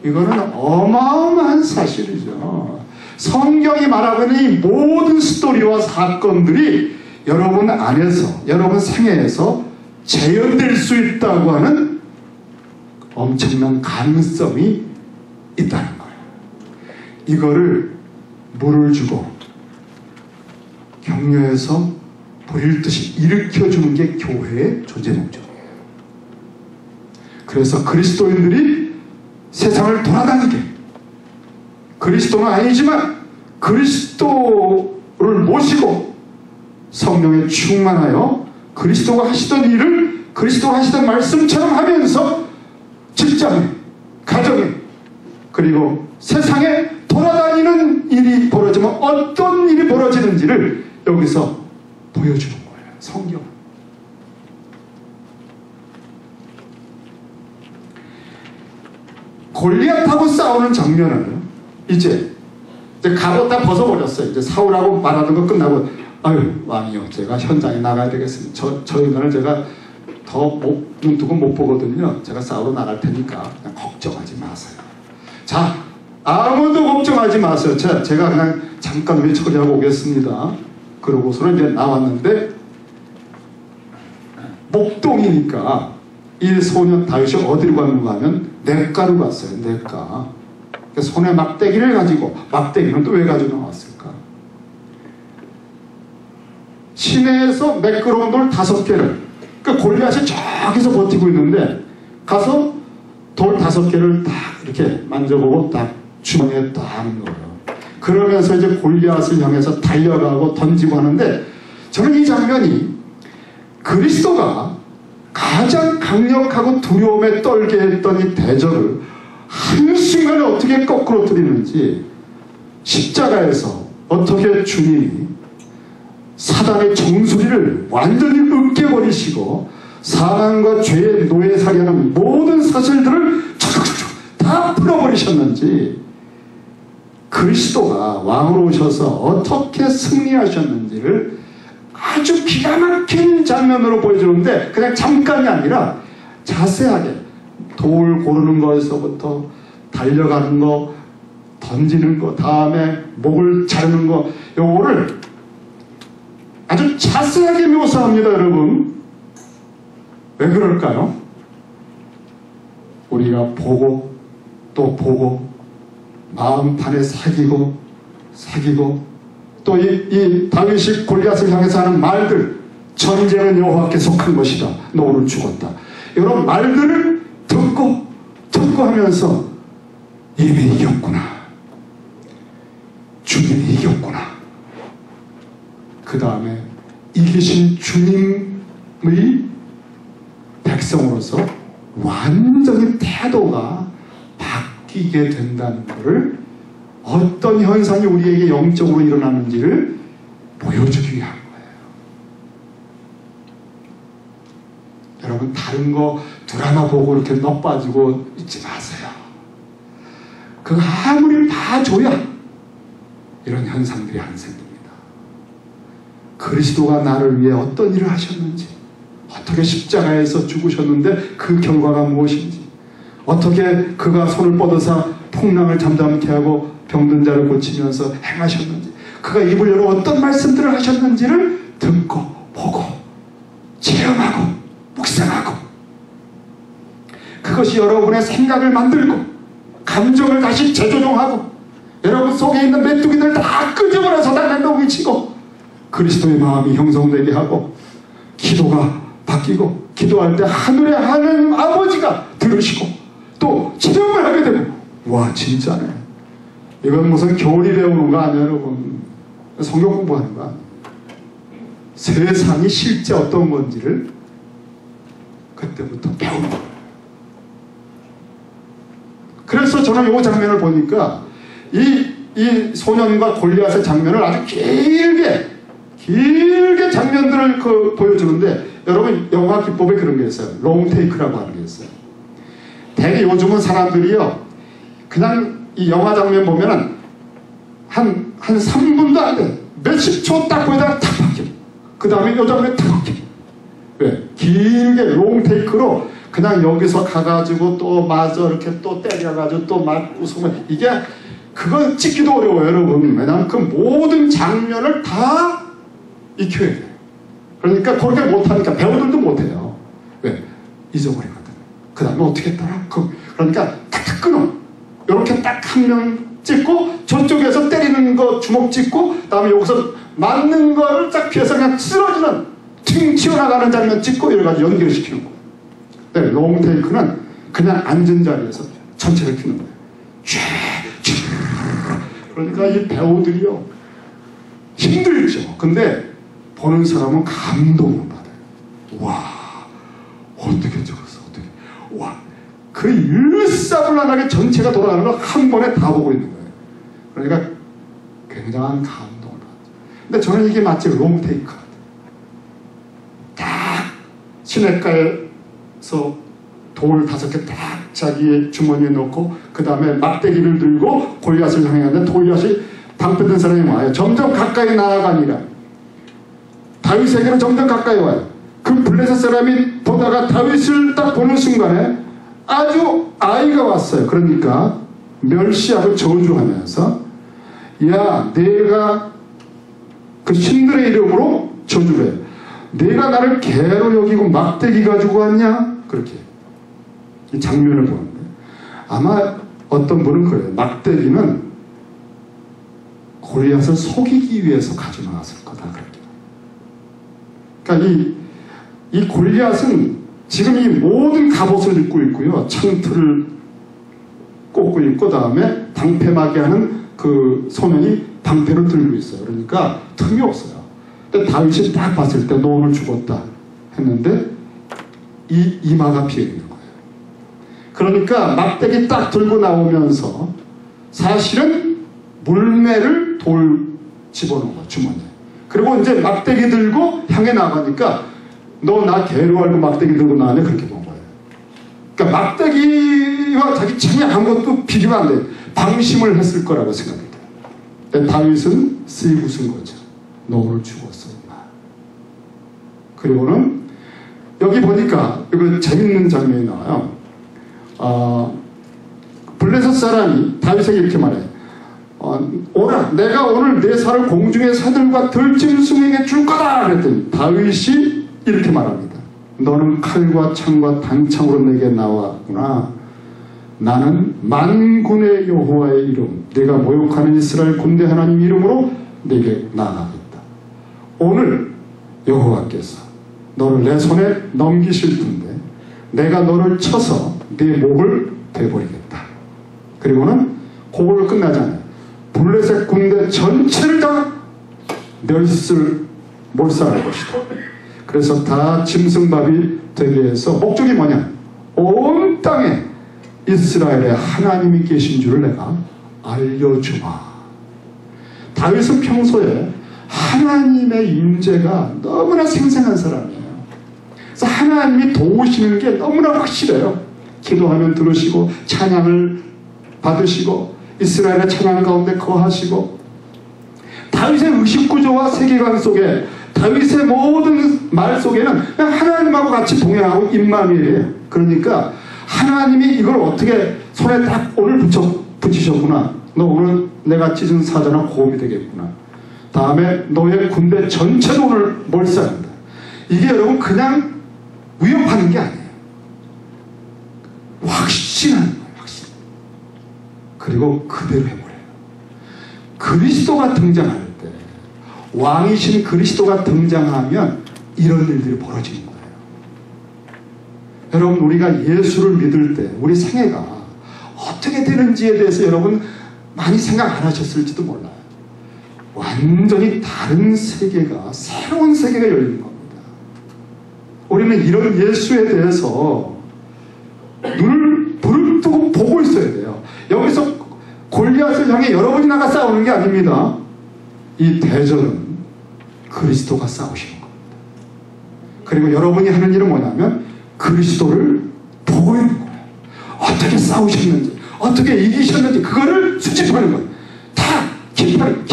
Speaker 1: 이거는 어마어마한 사실이죠. 성경이 말하고 있는 이 모든 스토리와 사건들이 여러분 안에서, 여러분 생애에서 재현될 수 있다고 하는 엄청난 가능성이 있다는 거예요. 이거를 물을 주고 격려해서 보일 듯이 일으켜주는 게 교회의 존재 목적이에요. 그래서 그리스도인들이 세상을 돌아다니게, 그리스도는 아니지만 그리스도를 모시고 성령에 충만하여 그리스도가 하시던 일을 그리스도가 하시던 말씀처럼 하면서 직장에, 가정에, 그리고 세상에 돌아다니는 일이 벌어지면 어떤 일이 벌어지는지를 여기서 보여주는 거예요. 성경. 골리앗하고 싸우는 장면을 이제 갑옷 다 벗어버렸어요. 이제 사울하고 말하는 거 끝나고, 아유 왕이요, 제가 현장에 나가야 되겠습니다. 저 인간을 제가 더 눈 뜨고 못 보거든요. 제가 싸우러 나갈 테니까 그냥 걱정하지 마세요. 자, 아무도 걱정하지 마세요. 제가 그냥 잠깐 후에 처리하고 오겠습니다. 그러고서는 이제 나왔는데, 목동이니까 이 소년 다윗이 어디로 갔는가 하면 냇가로 갔어요. 냇가. 손에 막대기를 가지고, 막대기는 또 왜 가지고 나왔을까? 시내에서 매끄러운 돌 5개를, 그 골리앗이 저기서 버티고 있는데 가서 돌 5개를 딱 이렇게 만져보고 딱 주머니에 딱 넣어요. 그러면서 이제 골리앗을 향해서 달려가고 던지고 하는데, 저는 이 장면이 그리스도가 가장 강력하고 두려움에 떨게 했던 이 대적을 한순간에 어떻게 거꾸로 들이는지, 십자가에서 어떻게 주님이 사단의 정수리를 완전히 으깨버리시고 사망과 죄의 노예살이하는 모든 사실들을 다 풀어버리셨는지, 그리스도가 왕으로 오셔서 어떻게 승리하셨는지를 아주 기가 막힌 장면으로 보여주는데, 그냥 잠깐이 아니라 자세하게 돌 고르는 거에서부터 달려가는 거, 던지는 거, 다음에 목을 자르는 거, 요거를 아주 자세하게 묘사합니다. 여러분, 왜 그럴까요? 우리가 보고 또 보고 마음판에 새기고 또 이 다윗이 골리앗을 향해서 하는 말들, 전쟁은 여호와께 속한 것이다, 너는 죽었다, 이런 말들을 듣고 하면서 이미 이겼구나, 주님이 이겼구나. 그 다음에 이기신 주님의 백성으로서 완전히 태도가 바뀌게 된다는 것을, 어떤 현상이 우리에게 영적으로 일어나는지를 보여주기 위한 거예요. 여러분, 다른 거 드라마 보고 이렇게 넋 빠지고 있지 마세요. 그 아무리 봐줘야 이런 현상들이 안 생깁니다. 그리스도가 나를 위해 어떤 일을 하셨는지, 어떻게 십자가에서 죽으셨는데 그 결과가 무엇인지, 어떻게 그가 손을 뻗어서 풍랑을 잠잠케 하고 병든 자를 고치면서 행하셨는지, 그가 입을 열어 어떤 말씀들을 하셨는지를 듣고 보고 체험하고 묵상하고, 그것이 여러분의 생각을 만들고 감정을 다시 재조정하고 여러분 속에 있는 메뚜기들 다 끄집어내서 당장도 치고 그리스도의 마음이 형성되게 하고, 기도가 바뀌고, 기도할 때 하늘의 하나님 아버지가 들으시고 또 체험을 하게 되고, 와 진짜네, 이건 무슨 교리 배우는 거 아니에요 여러분. 성경 공부하는 거 아니에요. 세상이 실제 어떤 건지를 그때부터 배우는 거예요. 그래서 저는 이 장면을 보니까 이 소년과 골리앗의 장면을 아주 길게 장면들을 보여주는데, 여러분 영화 기법에 그런 게 있어요. 롱테이크라고 하는 게 있어요. 대개 요즘은 사람들이요, 그냥 이 영화 장면 보면은 한 3분도 안 돼, 몇십 초 딱 보이다가 탁 바뀌어. 그 다음에 요 장면에 탁 바뀌어. 왜? 길게 롱테이크로 그냥 여기서 가가지고 또 마저 이렇게 또 때려가지고 또 막 웃으면, 이게 그거 찍기도 어려워요 여러분. 왜냐하면 그 모든 장면을 다 익혀야 돼요. 그러니까 그렇게 못하니까 배우들도 못해요. 왜? 잊어버리거든. 그 다음에 어떻게 했더라? 그러니까 탁탁 끊어. 이렇게 딱 한 명 찍고, 저쪽에서 때리는 거 주먹 찍고, 그 다음에 여기서 맞는 거를 딱 피해서 그냥 쓰러지는, 튕 튀어나가는 장면 찍고, 이래가지고 연결시키는 거예요. 네, 롱테이크는 그냥 앉은 자리에서 전체를 켜는 거예요. 그러니까 이 배우들이요 힘들죠. 근데 보는 사람은 감동을 받아요. 와, 어떻게 저랬어, 어떻게. 와, 그 일사불란하게 전체가 돌아가는 걸 한 번에 다 보고 있는 거예요. 그러니까 굉장한 감동을 받죠. 근데 저는 이게 마치 롱테이크 같아요. 딱 시냇가에서 돌 5개 딱 자기의 주머니에 넣고 그 다음에 막대기를 들고 골리앗을 향해 가는데 골리앗이 방패든 사람이 와요. 점점 가까이 나아가니라. 다윗에게로 점점 가까이 와요. 그 블레셋 사람이 보다가 다윗을 딱 보는 순간에 아주 아이가 왔어요. 그러니까 멸시하고 저주하면서 야, 내가 그 신들의 이름으로 저주를 해요. 내가 나를 개로 여기고 막대기 가지고 왔냐? 그렇게 이 장면을 보는데 아마 어떤 분은 그래요. 막대기는 골리앗을 속이기 위해서 가지고 나왔을 거다. 그렇게. 그러니까 이 골리앗은 지금 이 모든 갑옷을 입고 있고요. 창틀을 꽂고 있고 다음에 방패막이 하는 그 소년이 방패를 들고 있어요. 그러니까 틈이 없어요. 근데 다윗이 딱 봤을 때 너 오늘 죽었다 했는데 이 이마가 비어 있는 거예요. 그러니까 막대기 딱 들고 나오면서 사실은 물매를 돌 집어넣은 거야, 주머니에. 그리고 이제 막대기 들고 향해 나가니까 너 나 개로 알고 막대기 들고 나왔네, 그렇게 본 거예요. 그러니까 막대기와 자기 창에 아무것도 비교가 안 돼. 방심을 했을 거라고 생각해요. 근데 다윗은 쓱 웃은 거죠. 너 오늘 죽었어, 임마. 그리고는 여기 보니까 이거 재밌는 장면이 나와요. 블레셋 사람이 다윗에게 이렇게 말해요. 오라, 내가 오늘 내 살을 공중의 새들과 들짐승에게 줄 거다 그랬더니 다윗이 이렇게 말합니다. 너는 칼과 창과 단창으로 내게 나왔구나. 나는 만군의 여호와의 이름, 내가 모욕하는 이스라엘 군대 하나님 이름으로 내게 나아가겠다. 오늘 여호와께서 너를 내 손에 넘기실 텐데 내가 너를 쳐서 네 목을 베버리겠다. 그리고는 그걸로 끝나지 않아요. 블레셋 군대 전체를 다 몰살할 것이다. 그래서 다 짐승밥이 되게 해서 목적이 뭐냐? 온 땅에 이스라엘의 하나님이 계신 줄을 내가 알려주마. 다윗은 평소에 하나님의 임재가 너무나 생생한 사람이에요. 그래서 하나님이 도우시는 게 너무나 확실해요. 기도하면 들으시고 찬양을 받으시고 이스라엘의 찬양 가운데 거하시고 다윗의 의식구조와 세계관 속에 다윗의 모든 말 속에는 그냥 하나님하고 같이 동행하고 임마누엘이에요. 그러니까 하나님이 이걸 어떻게 손에 딱 오늘 붙이셨구나. 너 오늘 내가 찢은 사자나 고음이 되겠구나. 다음에 너의 군대 전체도 오늘 몰살한다. 이게 여러분 그냥 위협하는 게 아니에요. 확신하는 거예요. 확신. 그리고 그대로 해버려요. 그리스도가 등장할 때 왕이신 그리스도가 등장하면 이런 일들이 벌어지는 거예요. 여러분 우리가 예수를 믿을 때 우리 생애가 어떻게 되는지에 대해서 여러분 많이 생각 안 하셨을지도 몰라요. 완전히 다른 세계가 새로운 세계가 열리는 겁니다. 우리는 이런 예수에 대해서 눈을 부릅뜨고 보고 있어야 돼요. 여기서 골리앗을 향해 여러분이 나가 싸우는 게 아닙니다. 이 대전은 그리스도가 싸우시는 겁니다. 그리고 여러분이 하는 일은 뭐냐면 그리스도를 보고 있는 거예요. 어떻게 싸우셨는지 어떻게 이기셨는지 그거를 수집하는 거예요. 다 기판.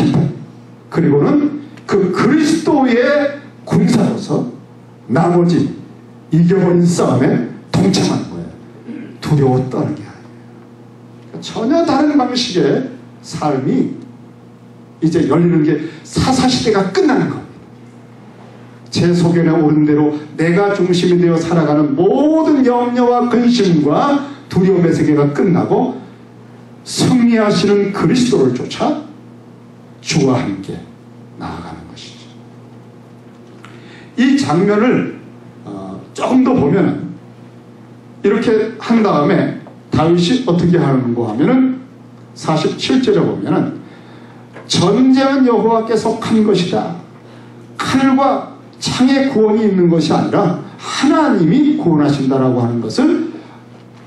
Speaker 1: 그리고는 그 그리스도의 군사로서 나머지 이겨버린 싸움에 동참하는 거예요. 두려워 떠는 게 아니에요. 전혀 다른 방식의 삶이 이제 열리는 게 사사시대가 끝나는 겁니다. 제 소견에 오른 대로 내가 중심이 되어 살아가는 모든 염려와 근심과 두려움의 세계가 끝나고 승리하시는 그리스도를 쫓아 주와 함께 나아가는 것이죠. 이 장면을 조금 더 보면은 이렇게 한 다음에 다윗이 어떻게 하는가 하면은 47절에 보면은 전쟁은 여호와께 속한 것이다. 칼과 창의 구원이 있는 것이 아니라 하나님이 구원하신다라고 하는 것을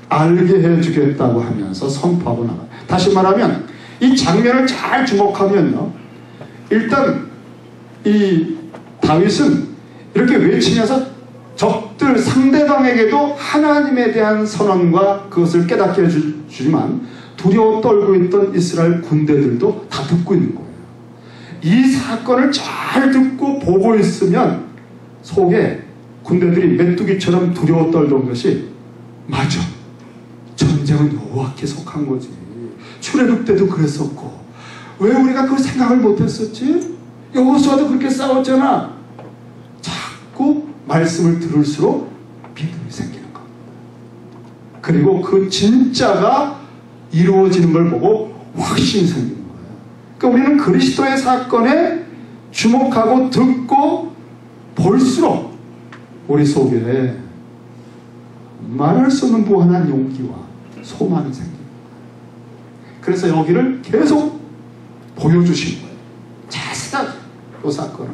Speaker 1: 알게 해주겠다고 하면서 선포하고 나가요. 다시 말하면 이 장면을 잘 주목하면요, 일단 이 다윗은 이렇게 외치면서 적들 상대방에게도 하나님에 대한 선언과 그것을 깨닫게 해주지만 두려워 떨고 있던 이스라엘 군대들도 다 듣고 있는 거예요. 이 사건을 잘 듣고 보고 있으면 속에 군대들이 메뚜기처럼 두려워 떨던 것이, 맞아, 전쟁은 여호와께 속한 거지. 출애굽 때도 그랬었고 왜 우리가 그 생각을 못했었지? 여호수아도 그렇게 싸웠잖아. 자꾸 말씀을 들을수록 믿음이 생기는 거. 그리고 그 진짜가 이루어지는 걸 보고 확신이 생기는 거예요. 그러니까 우리는 그리스도의 사건에 주목하고 듣고 볼수록 우리 속에 말할 수 없는 무한한 용기와 소망이 생깁니다. 그래서 여기를 계속 보여주신 거예요. 자세하게 이 사건을.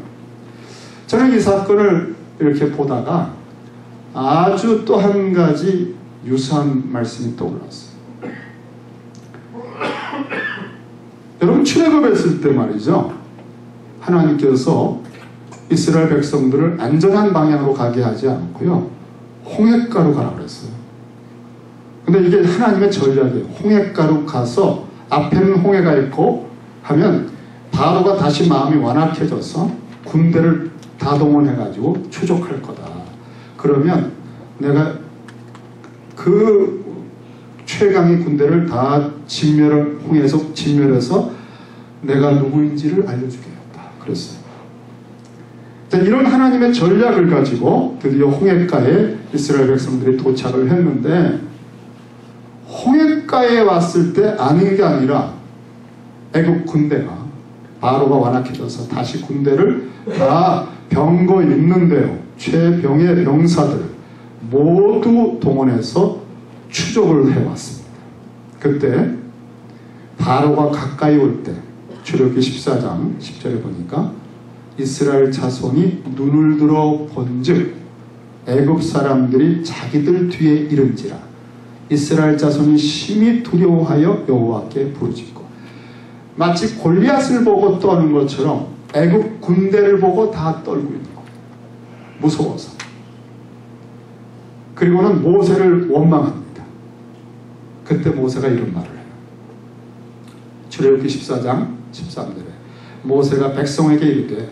Speaker 1: 저는 이 사건을 이렇게 보다가 아주 또 한 가지 유사한 말씀이 떠올랐어요. 여러분, 출애굽했을 때 말이죠, 하나님께서 이스라엘 백성들을 안전한 방향으로 가게 하지 않고요, 홍해가로 가라 그랬어요. 근데 이게 하나님의 전략이에요. 홍해가로 가서 앞에는 홍해가 있고 하면 바로가 다시 마음이 완악해져서 군대를 다 동원해가지고 추적할 거다. 그러면 내가 그 최강의 군대를 다 홍해에서 진멸해서 내가 누구인지를 알려주겠다 그랬어요. 이런 하나님의 전략을 가지고 드디어 홍해가에 이스라엘 백성들이 도착을 했는데, 홍해가에 왔을 때 아는 게 아니라 애국 군대가, 바로가 완악해져서 다시 군대를 다 병거 있는데요, 최병의 병사들 모두 동원해서 추적을 해왔습니다. 그때 바로가 가까이 올 때 출애굽기 14장 10절에 보니까 이스라엘 자손이 눈을 들어 본즉 애굽 사람들이 자기들 뒤에 이른지라 이스라엘 자손이 심히 두려워하여 여호와께 부르짖고, 마치 골리앗을 보고 떠는 것처럼 애굽 군대를 보고 다 떨고 있는 거예요. 무서워서. 그리고는 모세를 원망합니다. 그때 모세가 이런 말을 해요. 출애굽기 14장 13절에 모세가 백성에게 이르되,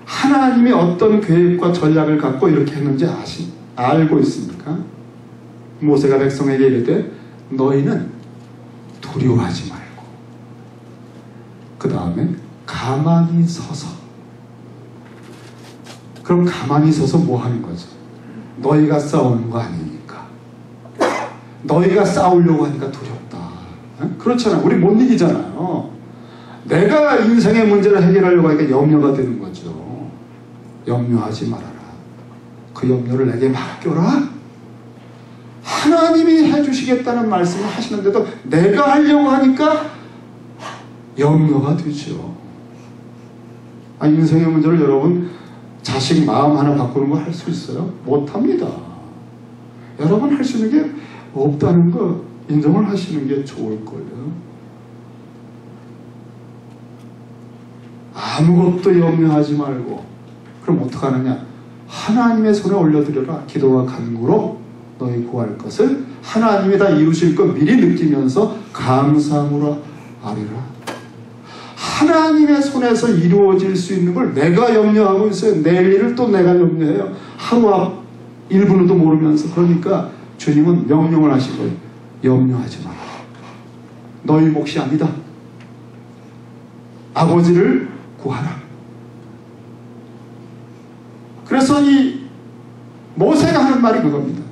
Speaker 1: 하나님이 어떤 계획과 전략을 갖고 이렇게 했는지 알고 있습니까? 모세가 백성에게 이르되, 너희는 두려워하지 말고 그 다음에 가만히 서서. 그럼 가만히 서서 뭐 하는 거죠? 너희가 싸우는 거 아니니까. 너희가 싸우려고 하니까 두렵다. 그렇잖아요. 우리 못 이기잖아요. 내가 인생의 문제를 해결하려고 하니까 염려가 되는 거죠. 염려하지 말아라. 그 염려를 내게 맡겨라. 하나님이 해주시겠다는 말씀을 하시는데도 내가 하려고 하니까 염려가 되죠. 인생의 문제를 여러분 자식 마음 하나 바꾸는 거 할 수 있어요? 못합니다. 여러분 할 수 있는 게 없다는 거 인정을 하시는 게 좋을 거예요. 아무것도 염려하지 말고, 그럼 어떡하느냐? 하나님의 손에 올려드려라. 기도와 간구로 너희 구할 것을 하나님이 다 이루실 것 미리 느끼면서 감사함으로 아뢰라. 하나님의 손에서 이루어질 수 있는 걸 내가 염려하고 있어요. 내일 일을 또 내가 염려해요. 하루 앞 1분도 모르면서. 그러니까 주님은 명령을 하신 거예요. 염려하지 마라. 너희 몫이 아니다. 아버지를 구하라. 그래서 이 모세가 하는 말이 그겁니다.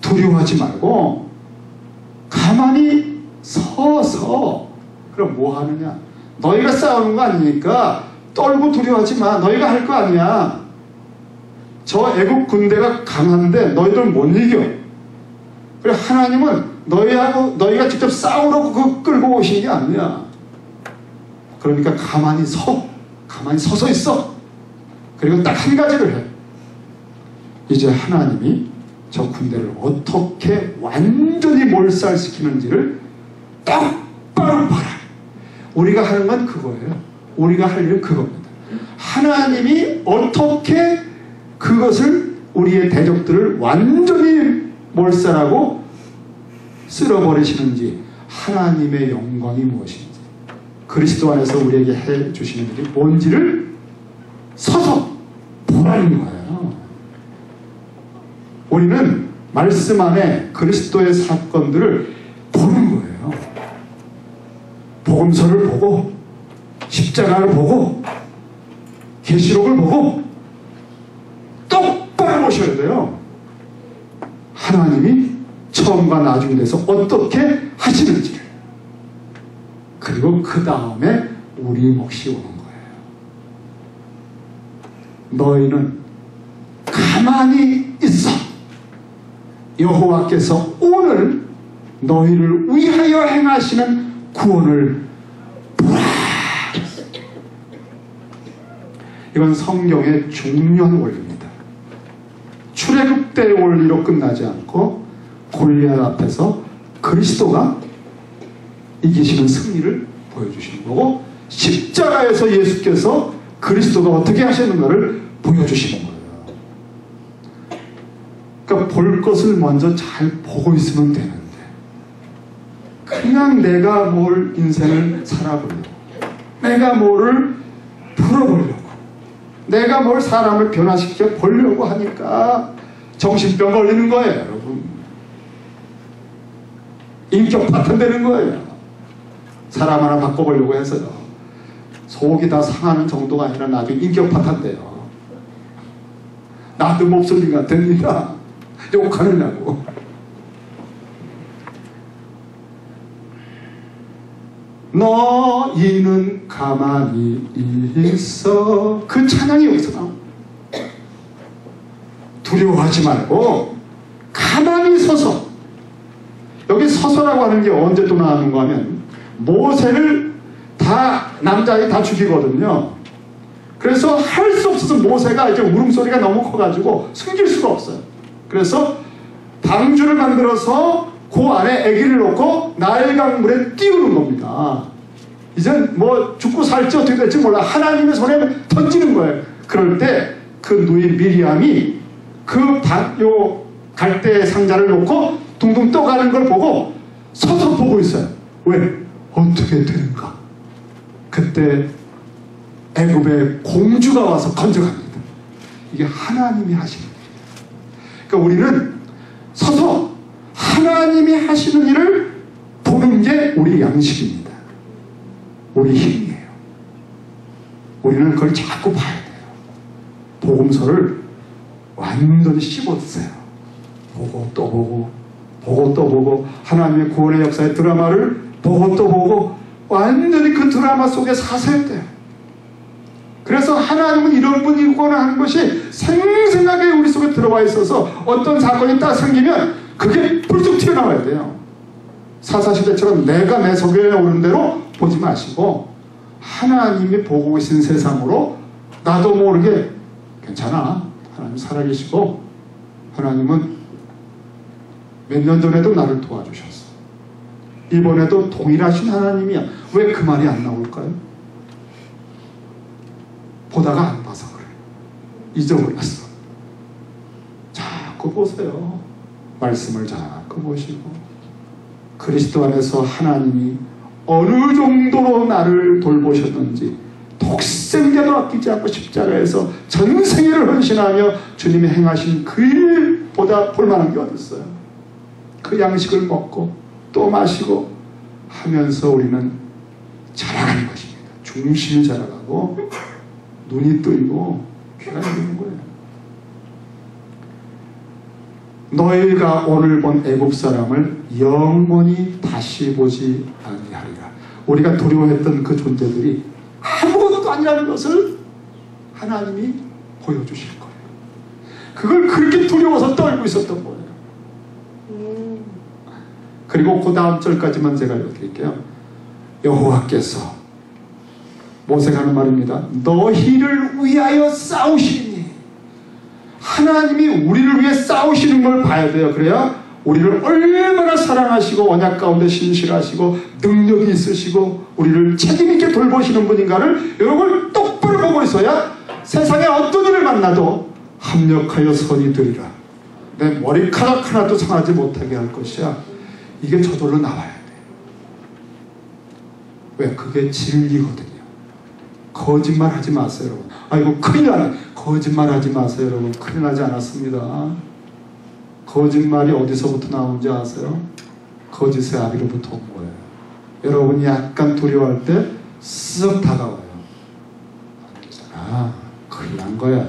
Speaker 1: 두려워하지 말고 가만히 서서. 그럼 뭐 하느냐? 너희가 싸우는 거 아니니까 떨고 두려워하지 마. 너희가 할 거 아니야. 저 애국 군대가 강한데 너희들은 못 이겨. 그래, 하나님은 너희가 직접 싸우라고 끌고 오신 게 아니야. 그러니까 가만히 서서 있어. 그리고 딱 한 가지를 해. 이제 하나님이 저 군대를 어떻게 완전히 몰살시키는지를 똑바로 봐라. 우리가 하는 건 그거예요. 우리가 할 일은 그겁니다. 하나님이 어떻게 그것을 우리의 대적들을 완전히 몰살하고 쓸어버리시는지, 하나님의 영광이 무엇인지, 그리스도 안에서 우리에게 해주시는 일이 뭔지를 서서 보라는 거예요. 우리는 말씀 안에 그리스도의 사건들을 보는 거예요. 복음서를 보고, 십자가를 보고, 계시록을 보고 똑바로 보셔야 돼요. 하나님이 처음과 나중에 대해서 어떻게 하시는지를. 그리고 그 다음에 우리 몫이 오는 거예요. 너희는 가만히 있어. 여호와께서 오늘 너희를 위하여 행하시는 구원을 보라. 이건 성경의 중요한 원리입니다. 출애굽 때의 원리로 끝나지 않고 골리앗 앞에서 그리스도가 이기시는 승리를 보여주시는 거고, 십자가에서 예수께서 그리스도가 어떻게 하시는가를 보여주시는 거예요. 그러니까 볼 것을 먼저 잘 보고 있으면 되는데, 그냥 내가 뭘 인생을 살아보려고, 내가 뭐를 풀어보려고, 내가 뭘 사람을 변화시켜 보려고 하니까 정신병 걸리는 거예요, 여러분. 인격 파탄되는 거예요. 사람 하나 바꿔보려고 해서요. 속이 다 상하는 정도가 아니라 나중에 인격 파탄돼요. 나도 목소리가 됩니다. 욕하느냐고. 너희는 가만히 있어. 그 찬양이 여기서 나옵니다. 두려워하지 말고 가만히 서서. 여기 서서라고 하는 게 언제 또 나오는가 하면, 모세를 다 남자애 다 죽이거든요. 그래서 할 수 없어서 모세가 이제 울음소리가 너무 커가지고 숨길 수가 없어요. 그래서 방주를 만들어서 그 안에 아기를 놓고 나일강물에 띄우는 겁니다. 이젠 뭐 죽고 살지 어떻게 될지 몰라. 하나님의 손에 던지는 거예요. 그럴 때 그 누이 미리암이 그 갈대 상자를 놓고 둥둥 떠가는 걸 보고 서서 보고 있어요. 왜? 어떻게 되는가? 그때 애굽의 공주가 와서 건져갑니다. 이게 하나님이 하시는 일이에요. 그러니까 우리는 서서 하나님이 하시는 일을 보는 게 우리 양식입니다. 우리 힘이에요. 우리는 그걸 자꾸 봐야 돼요. 복음서를 완전히 씹어드세요. 보고 또 보고, 보고 또 보고, 하나님의 구원의 역사의 드라마를 보고 또 보고, 완전히 그 드라마 속에 사세요 돼요. 그래서 하나님은 이런 분이구나 하는 것이 생생하게 우리 속에 들어와 있어서 어떤 사건이 딱 생기면 그게 불쑥 튀어나와야 돼요. 사사시대처럼 내가 내 속에 오는 대로 보지 마시고, 하나님이 보고 계신 세상으로 나도 모르게, 괜찮아, 하나님 살아계시고, 하나님은 몇 년 전에도 나를 도와주셨어. 이번에도 동일하신 하나님이야. 왜 그 말이 안 나올까요? 보다가 안 봐서 그래. 잊어버렸어. 자꾸 보세요. 말씀을 자꾸 보시고, 그리스도 안에서 하나님이 어느 정도로 나를 돌보셨는지, 독생자도 아끼지 않고 십자가에서 전생애를 헌신하며 주님이 행하신 그 일보다 볼만한 게 어딨어요. 그 양식을 먹고 또 마시고 하면서 우리는 자라가는 것입니다. 중심이 자라가고 눈이 뜨이고 귀가 열리는 거예요. 너희가 오늘 본 애굽 사람을 영원히 다시 보지 아니하리라. 우리가 두려워했던 그 존재들이 아무것도 아니라는 것을 하나님이 보여주실 거예요. 그걸 그렇게 두려워서 떨고 있었던 거예요. 그리고 그 다음 절까지만 제가 읽어드릴게요. 여호와께서 모세가 하는 말입니다. 너희를 위하여 싸우시니. 하나님이 우리를 위해 싸우시는 걸 봐야 돼요. 그래야 우리를 얼마나 사랑하시고 언약 가운데 신실하시고 능력이 있으시고 우리를 책임있게 돌보시는 분인가를 여러분 똑바로 보고 있어야 세상에 어떤 일을 만나도 합력하여 선이 되리라. 내 머리카락 하나도 상하지 못하게 할 것이야. 이게 저절로 나와야 돼. 왜? 그게 진리거든요. 거짓말 하지 마세요, 여러분. 이거 큰일 나네. 거짓말 하지 마세요, 여러분. 큰일 나지 않았습니다. 거짓말이 어디서부터 나오는지 아세요? 거짓의 아비로부터 온 거예요. 여러분이 약간 두려워할 때 쓱 다가와요. 큰일 난 거야.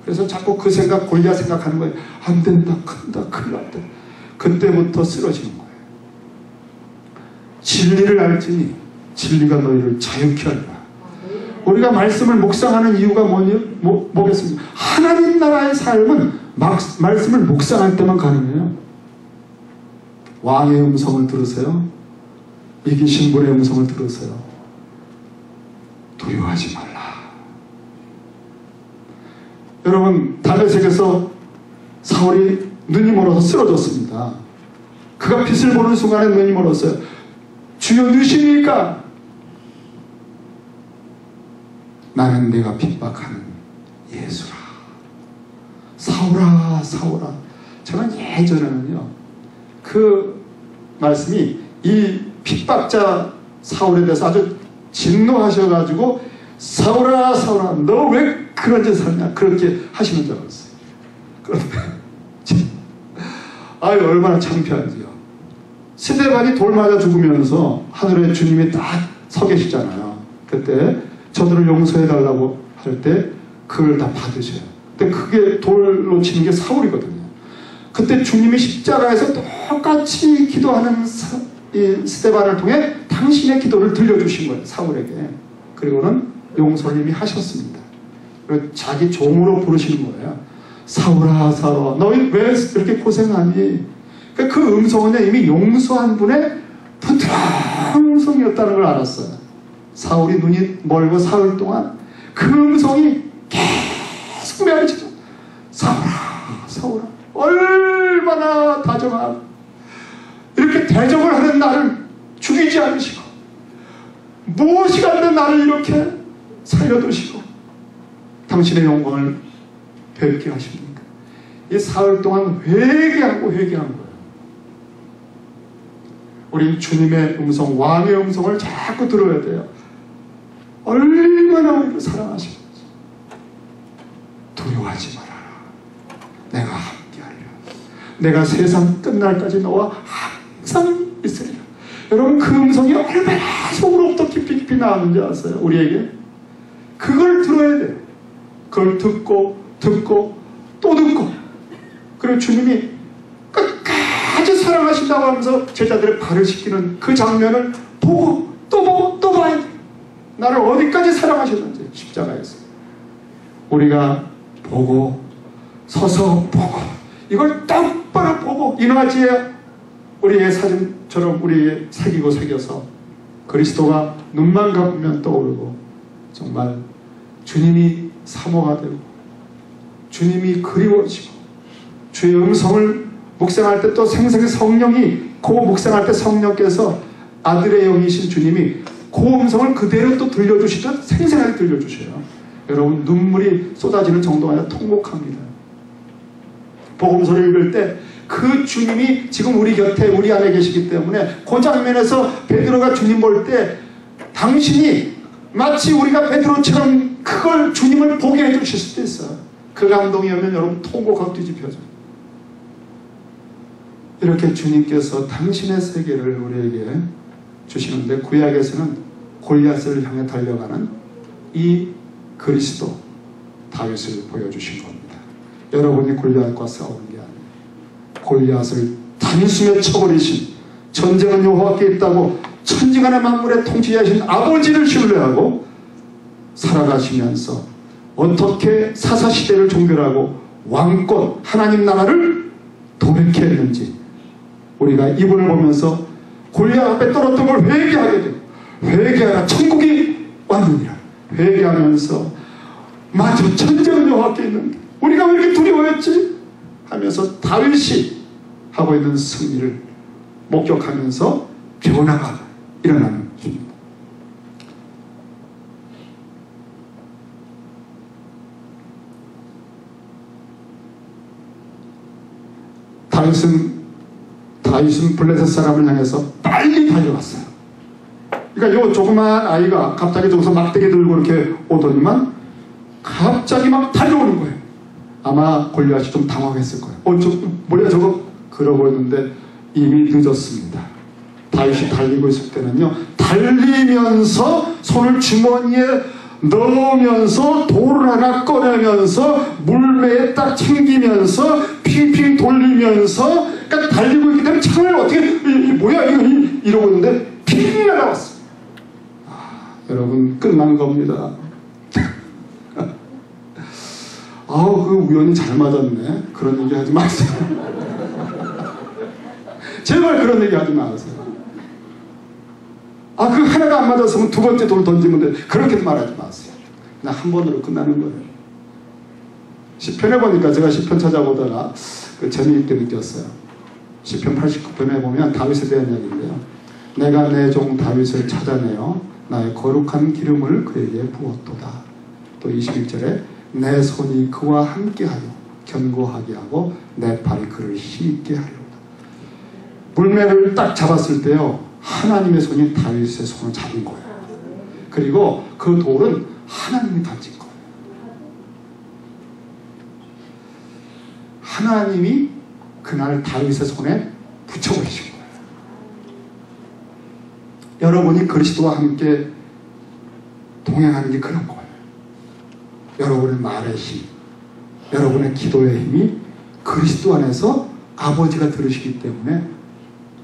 Speaker 1: 그래서 자꾸 그 생각, 골리앗 생각하는 거예요. 안 된다, 큰일 났다. 그때부터 쓰러지는 거예요. 진리를 알지니 진리가 너희를 자유케 하리라. 우리가 말씀을 묵상하는 이유가 뭐겠습니까? 하나님 나라의 삶은 말씀을 묵상할 때만 가능해요. 왕의 음성을 들으세요. 이기신 분의 음성을 들으세요. 두려워하지 말라. 여러분, 다메섹에서 사울이 눈이 멀어서 쓰러졌습니다. 그가 빛을 보는 순간에 눈이 멀었어요. 주여 누시니까 나는 내가 핍박하는 예수라. 사울아, 사울아. 저는 예전에는요, 그 말씀이 이 핍박자 사울에 대해서 아주 진노하셔가지고 사울아, 사울아, 너 왜 그런 짓을 하냐, 그렇게 하시는 줄 알았어요. 그런데 얼마나 창피한지요. 스데반이 돌 맞아 죽으면서 하늘에 주님이 딱 서 계시잖아요. 그때 저들을 용서해달라고 할 때 그걸 다 받으셔요. 근데 그게 돌로 치는 게 사울이거든요. 그때 주님이 십자가에서 똑같이 기도하는 이 스데반을 통해 당신의 기도를 들려주신 거예요. 사울에게. 그리고는 용서를 이미 하셨습니다. 그리고 자기 종으로 부르시는 거예요. 사울아, 사울아, 너희 왜 이렇게 고생하니? 그 음성은 이미 용서한 분의 부드러운 음성이었다는 걸 알았어요. 사울이 눈이 멀고 사흘 동안 그 음성이 계속 메아리치죠. 사울아, 사울아, 얼마나 다정한, 이렇게 대적을 하는 나를 죽이지 않으시고 무엇이 안 된 나를 이렇게 살려두시고 당신의 영광을 뵙게 하십니까? 이 사흘 동안 회개한 거예요. 우린 주님의 음성, 왕의 음성을 자꾸 들어야 돼요. 얼마나 우리를 사랑하시는지. 두려워하지 말아라. 내가 함께하리라. 내가 세상 끝날까지 너와 항상 있으리라. 여러분, 그 음성이 얼마나 속으로부터 깊이 나왔는지 아세요? 우리에게. 그걸 들어야 돼요. 그걸 듣고 또 듣고, 그리고 주님이 끝까지 사랑하신다고 하면서 제자들의 발을 씻기는 그 장면을 보고 또 봐야 돼. 나를 어디까지 사랑하셨는지. 십자가에서 우리가 보고, 서서 보고, 이걸 똑바로 보고, 이나지에 우리의 사진처럼 우리의 새겨서 그리스도가 눈만 감으면 떠오르고, 정말 주님이 사모가 되고 주님이 그리워지고, 주의 음성을 묵상할 때 또 생생히 성령이, 그 묵상할 때 성령께서 아들의 영이신 주님이 그 음성을 그대로 또 들려주시듯 생생하게 들려주셔요. 여러분, 눈물이 쏟아지는 정도가 아니라 통곡합니다. 복음서를 읽을 때 그 주님이 지금 우리 곁에, 우리 안에 계시기 때문에 그 장면에서 베드로가 주님 볼 때 당신이 마치 우리가 베드로처럼 그걸, 주님을 보게 해주실 수도 있어요. 그 감동이 오면 여러분 통곡하고 뒤집혀져요. 이렇게 주님께서 당신의 세계를 우리에게 주시는데, 구약에서는 골리앗을 향해 달려가는 이 그리스도 다윗을 보여주신 겁니다. 여러분이 골리앗과 싸우는 게 아니에요. 골리앗을 단숨에 쳐버리신, 전쟁은 여호와께 있다고 천지간의 만물의 통치자이신 아버지를 신뢰하고 살아가시면서 어떻게 사사시대를 종결하고 왕권, 하나님 나라를 도래케 했는지 우리가 이분을 보면서 골리앗 앞에 떨었던 걸 회개하게 돼요. 회개하라. 천국이 왔느니라. 회개하면서 마저 전쟁은 여호와께 있는데 우리가 왜 이렇게 두려워했지? 하면서 다윗이 하고 있는 승리를 목격하면서 변화가 일어나는 길입니다. 다윗은 블레셋 사람을 향해서 빨리 달려갔어요. 그러니까 요 조그만 아이가 갑자기 저기서 막대기 들고 이렇게 오더니만 갑자기 막 달려오는 거예요. 아마 골리앗이 좀 당황했을 거예요. 뭐야 저거? 그러고 있는데 이미 늦었습니다. 다윗이 달리고 있을 때는요, 달리면서 손을 주머니에 넣으면서 돌을 하나 꺼내면서 물매에 딱 챙기면서 핑핑 돌리면서, 그러니까 달리고 있기 때문에 창을 어떻게 뭐야 이러고 있는데 핑 날아왔어요. 여러분, 끝난 겁니다. 아우, 그 우연히 잘 맞았네. 그런 얘기 하지 마세요. 제발 그런 얘기 하지 마세요. 그 하나가 안 맞았으면 두 번째 돌 던지면 돼. 그렇게도 말하지 마세요. 그냥 한 번으로 끝나는 거예요. 시편에 보니까 제가 시편 찾아보다가 재미있게 느꼈어요. 시편 89편에 보면 다윗에 대한 이야기인데요. 내가 내 종 다윗을 찾아내어 나의 거룩한 기름을 그에게 부었도다. 또 21절에 내 손이 그와 함께하여 견고하게 하고 내 팔이 그를 힘있게 하리로다. 물매를 딱 잡았을 때요, 하나님의 손이 다윗의 손을 잡은 거예요. 그리고 그 돌은 하나님이 던진 거예요. 하나님이 그날 다윗의 손에 붙여버리신 거예요. 여러분이 그리스도와 함께 동행하는 게 그런 거예요. 여러분의 말의 힘, 여러분의 기도의 힘이 그리스도 안에서 아버지가 들으시기 때문에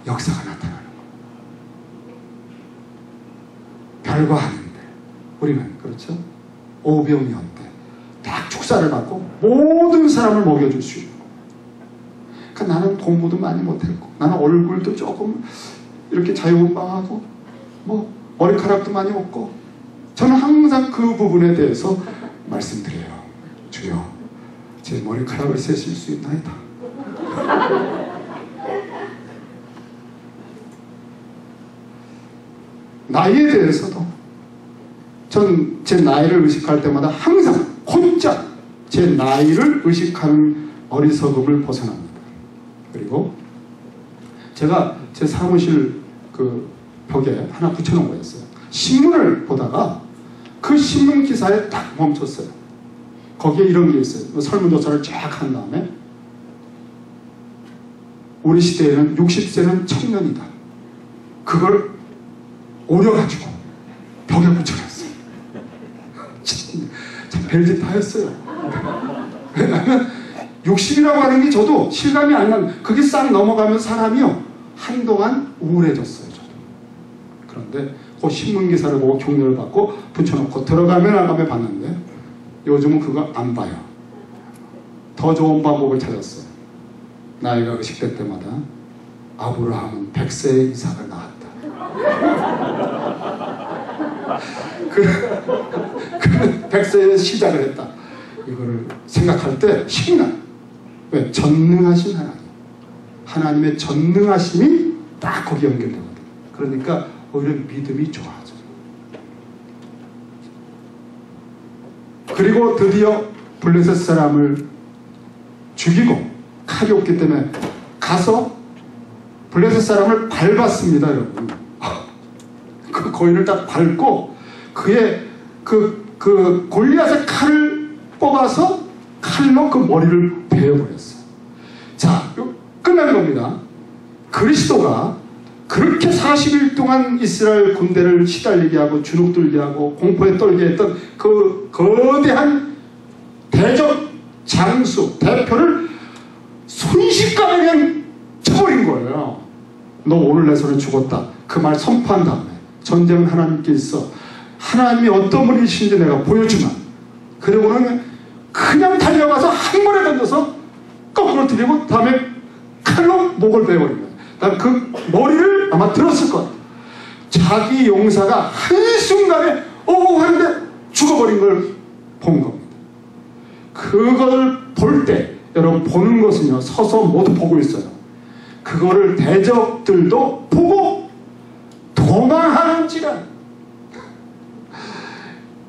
Speaker 1: 역사가 나타나는 거예요. 별거 아닌데 우리는 그렇죠? 오병이어때 딱 축사를 받고 모든 사람을 먹여줄 수 있는 거예요. 그러니까 나는 공부도 많이 못했고, 나는 얼굴도 조금 이렇게 자유분방하고, 뭐 머리카락도 많이 없고, 저는 항상 그 부분에 대해서 말씀드려요. 주여, 제 머리카락을 세실 수 있나이다. 나이에 대해서도 전 제 나이를 의식할 때마다 항상 혼자 제 나이를 의식하는 어리석음을 벗어납니다. 그리고 제가 제 사무실 그 벽에 하나 붙여놓은 거였어요. 신문을 보다가 그 신문 기사에 딱 멈췄어요. 거기에 이런 게 있어요. 설문조사를 쫙 한 다음에 우리 시대에는 60세는 청년이다. 그걸 오려가지고 벽에 붙여놨어요. 참 별짓 다 했어요. 왜냐하면 60이라고 하는 게 저도 실감이 안 나는, 그게 싹 넘어가면 사람이요 한동안 우울해졌어요. 저도. 그런데 그 신문기사를 보고 격려를 받고 붙여놓고 들어가면 안 가면 봤는데 요즘은 그거 안 봐요. 더 좋은 방법을 찾았어요. 나이가 의식될 때마다 아브라함은 100세에 이삭을 낳았다. 그 100세에 시작을 했다. 이거를 생각할 때 힘이 나요. 왜? 전능하신 하나님. 하나님의 전능하심이 딱 거기 연결되거든요. 그러니까 오히려 믿음이 좋아져. 그리고 드디어 블레셋 사람을 죽이고 칼이 없기 때문에 가서 블레셋 사람을 밟았습니다, 여러분. 그 거인을 딱 밟고 그의 그 골리앗의 칼을 뽑아서 칼로 그 머리를 베어버렸어요. 자, 끝난 겁니다. 그리스도가 그렇게 40일 동안 이스라엘 군대를 시달리게 하고 주눅들게 하고 공포에 떨게 했던 그 거대한 대적 장수 대표를 순식간에 그냥 쳐버린 거예요. 너 오늘 내 손에 죽었다. 그 말 선포한 다음에 전쟁은 하나님께 있어. 하나님이 어떤 분이신지 내가 보여주마. 그리고는 그냥 달려가서 한 번에 던져서 거꾸로 들이고 다음에 칼로 목을 베어버린 거예요. 다음에 그 머리를 아마 들었을 거예요. 자기 용사가 한순간에 하는데 죽어버린 걸 본 겁니다. 그걸 볼 때 여러분 보는 것은요 서서 모두 보고 있어요. 그거를 대적들도 보고 도망하는지라.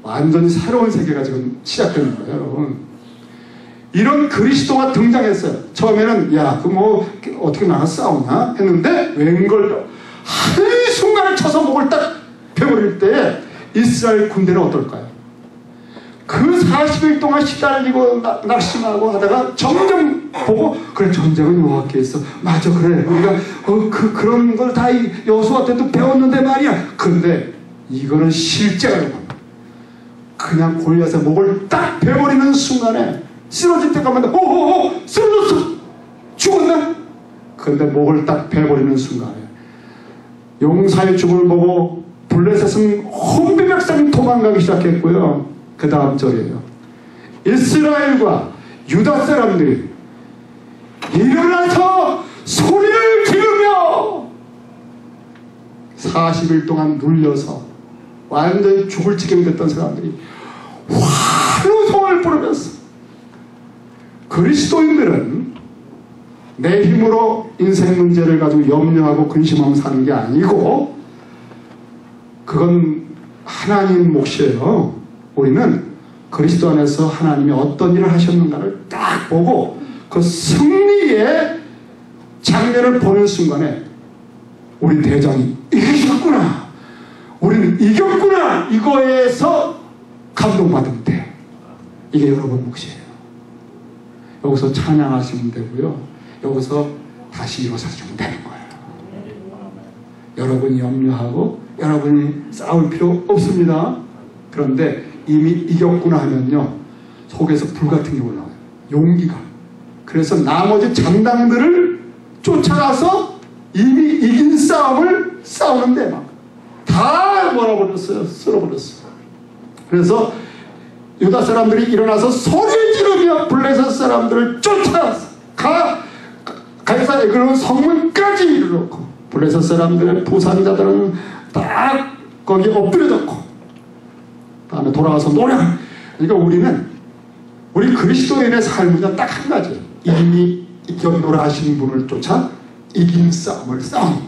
Speaker 1: 완전히 새로운 세계가 지금 시작되는 거예요, 여러분. 이런 그리스도가 등장했어요. 처음에는 야, 그 뭐 어떻게 나가 싸우냐 했는데 웬걸 한순간에 쳐서 목을 딱 베버릴 때에 이스라엘 군대는 어떨까요? 그 40일 동안 시달리고 낙심하고 하다가 점점 보고 그래 전쟁은 여호와께 있어. 맞아 그래 우리가 그런 걸 다 여호수아 때도 배웠는데 말이야. 그런데 이거는 실제가 여러분 그냥 골리앗의 목을 딱 베버리는 순간에 쓰러질 때까만 쓰러졌어 죽었네. 그런데 목을 딱 베버리는 순간에 용사의 죽음을 보고 블레셋은 혼비백산 도망가기 시작했고요. 그 다음 절이에요. 이스라엘과 유다 사람들이 일어나서 소리를 지르며 40일 동안 눌려서 완전히 죽을 지경이 됐던 사람들이 환호성을 부르면서 그리스도인들은 내 힘으로 인생 문제를 가지고 염려하고 근심하며 사는 게 아니고 그건 하나님 몫이에요. 우리는 그리스도 안에서 하나님이 어떤 일을 하셨는가를 딱 보고 그 승리의 장면을 보는 순간에 우리 대장이 이기셨구나, 우리는 이겼구나, 이거에서 감동받으면 돼. 이게 여러분 몫이에요. 여기서 찬양하시면 되고요, 여기서 다시 일어서주면 되는 거예요. 여러분이 염려하고 여러분이 싸울 필요 없습니다. 그런데 이미 이겼구나 하면요 속에서 불같은 게 올라와요. 용기가. 그래서 나머지 장당들을 쫓아가서 이미 이긴 싸움을 싸우는데 막 다 몰아버렸어요. 쓸어버렸어요. 그래서 유다 사람들이 일어나서 소리 지르며 블레셋 사람들을 쫓아가서 가이사 에글론 성문까지 이르렀고 블레셋 사람들의 부상자들은 다 거기 엎드려졌고 다음에 돌아와서 노래. 그러니까 우리 그리스도인의 삶은 딱 한 가지. 이미 이겼노라 하시는 분을 쫓아 이긴 싸움을 싸우는 거예요.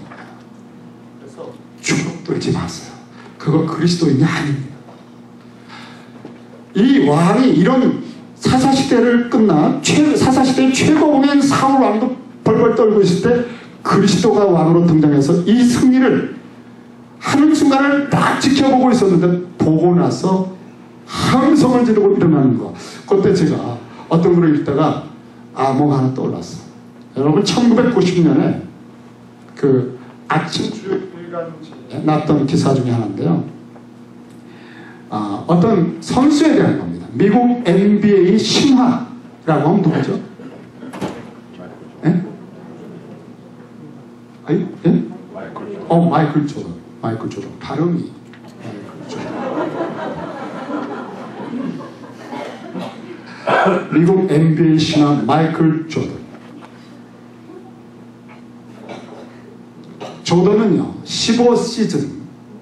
Speaker 1: 그래서 주눅 들지 마세요. 그거 그리스도인이 아닙니다. 이 왕이 이런 사사시대를 끝나 사사시대의 최고봉인 사울 왕도 벌벌 떨고 있을 때 그리스도가 왕으로 등장해서 이 승리를 하는 순간을 딱 지켜보고 있었는데 보고 나서 함성을 지르고 일어나는 거. 그때 제가 어떤 글을 읽다가 뭐가 하나 떠올랐어. 여러분 1990년에 그 아침 주일간지에 났던 기사 중에 하나인데요. 어떤 선수에 대한 겁니다. 미국 NBA 신화라고 하면 누구죠? 예? 예? 마이클 조던. 마이클 조던. 발음이 마이클 조던. 미국 NBA 신화 마이클 조던. 조던은요 15시즌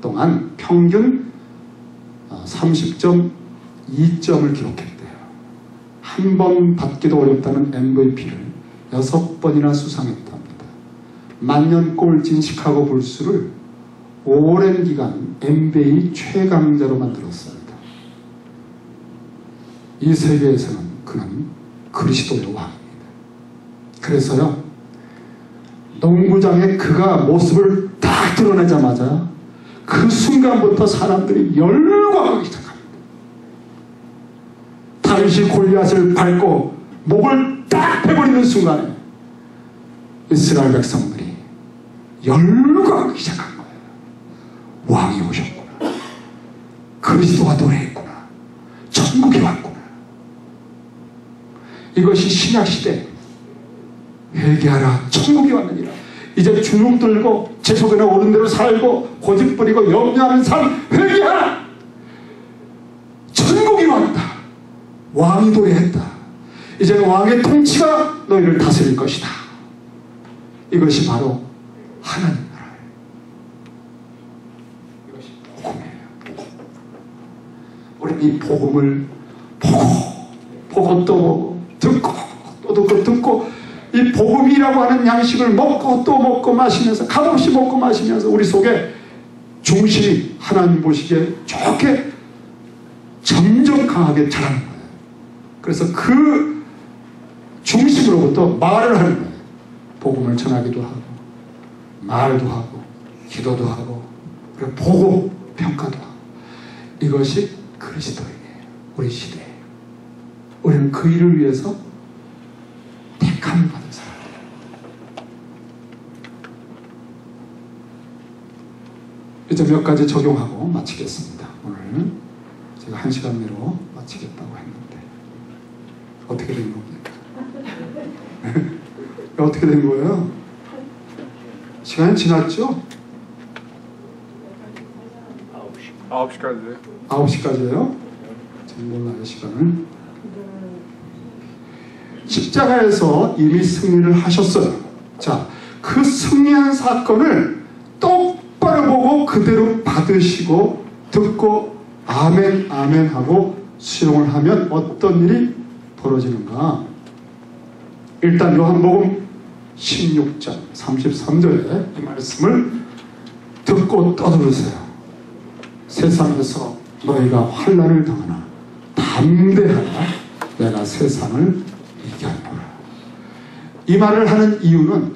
Speaker 1: 동안 평균 30.2점을 기록했대요. 한 번 받기도 어렵다는 MVP를 6번이나 수상했답니다. 만년 꼴찌인 시카고 불스를 오랜 기간 NBA 최강자로 만들었습니다. 이 세계에서는 그는 그리스도의 왕입니다. 그래서요 농구장에 그가 모습을 딱 드러내자마자 그 순간부터 사람들이 열광하기 시작합니다. 다윗이 골리앗을 밟고 목을 딱 베버리는 순간에 이스라엘 백성들이 열광하기 시작한 거예요. 왕이 오셨구나. 그리스도가 도래했구나. 천국이 왔구나. 이것이 신약시대 회개하라 천국이 왔느니라. 이제 주눅 들고 제 속에나 오른 대로 살고 고집 부리고 염려하는 삶 회개하라. 천국이 왔다. 왕이 도래했다. 이제는 왕의 통치가 너희를 다스릴 것이다. 이것이 바로 하나님 나라예요. 이것이 복음이에요. 이 복음을 보고 또 듣고 또 듣고 이 복음이라고 하는 양식을 먹고 또 먹고 마시면서 값없이 먹고 마시면서 우리 속에 중심이 하나님 보시기에 좋게 점점 강하게 자라는 거예요. 그래서 그 중심으로부터 말을 하는 거예요. 복음을 전하기도 하고 말도 하고 기도도 하고 그리고 보고 평가도 하고 이것이 그리스도인이에요. 우리 시대에 우리는 그 일을 위해서 택함을 받은 사람이에요. 이제 몇 가지 적용하고 마치겠습니다. 오늘 제가 1시간 내로 마치겠다고 했는데 어떻게 된 겁니까? 어떻게 된 거예요? 시간이 지났죠?
Speaker 2: 9시까지요.
Speaker 1: 9시까지예요? 저는 몰라요, 시간을. 십자가에서 이미 승리를 하셨어요. 자, 그 승리한 사건을 똑바로 보고 그대로 받으시고 듣고 아멘 아멘 하고 수용을 하면 어떤 일이 벌어지는가? 일단 요한복음 16장 33절에 이 말씀을 듣고 떠들으세요. 세상에서 너희가 환난을 당하나 담대하라 내가 세상을 이겼노라. 이 말을 하는 이유는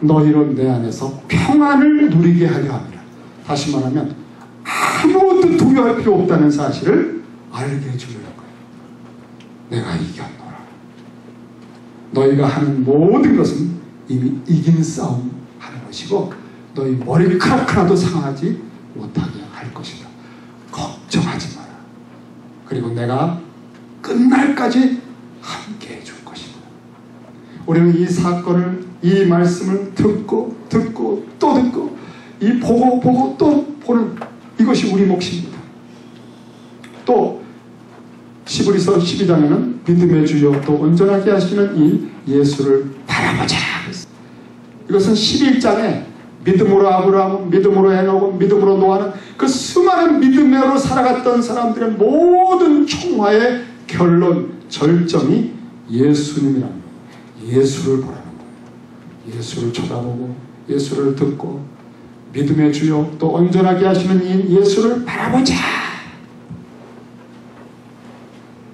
Speaker 1: 너희로 내 안에서 평안을 누리게 하려 합니다. 다시 말하면 아무것도 두려워할 필요 없다는 사실을 알게 해주려는 거예요. 내가 이겼노라. 너희가 하는 모든 것은 이미 이긴 싸움 하는 것이고 너희 머리카락 하나도 상하지 못하게 할 것이다. 걱정하지 마라. 그리고 내가 끝날까지 함께 해줄 것이다. 우리는 이 사건을 이 말씀을 듣고 또 듣고 이 보고 또 보는 이것이 우리 몫입니다. 또 시브리서 12장에는 믿음의 주요 또 온전하게 하시는 이 예수를 바라보자. 이것은 11장에 믿음으로 아브라함은 믿음으로 헤녹은 믿음으로 노아는 그 수많은 믿음으로 살아갔던 사람들의 모든 총화의 결론 절정이 예수님이라는 거예요. 예수를 보라는 거예요. 예수를 쳐다보고 예수를 듣고 믿음의 주요 또 온전하게 하시는 이 예수를 바라보자.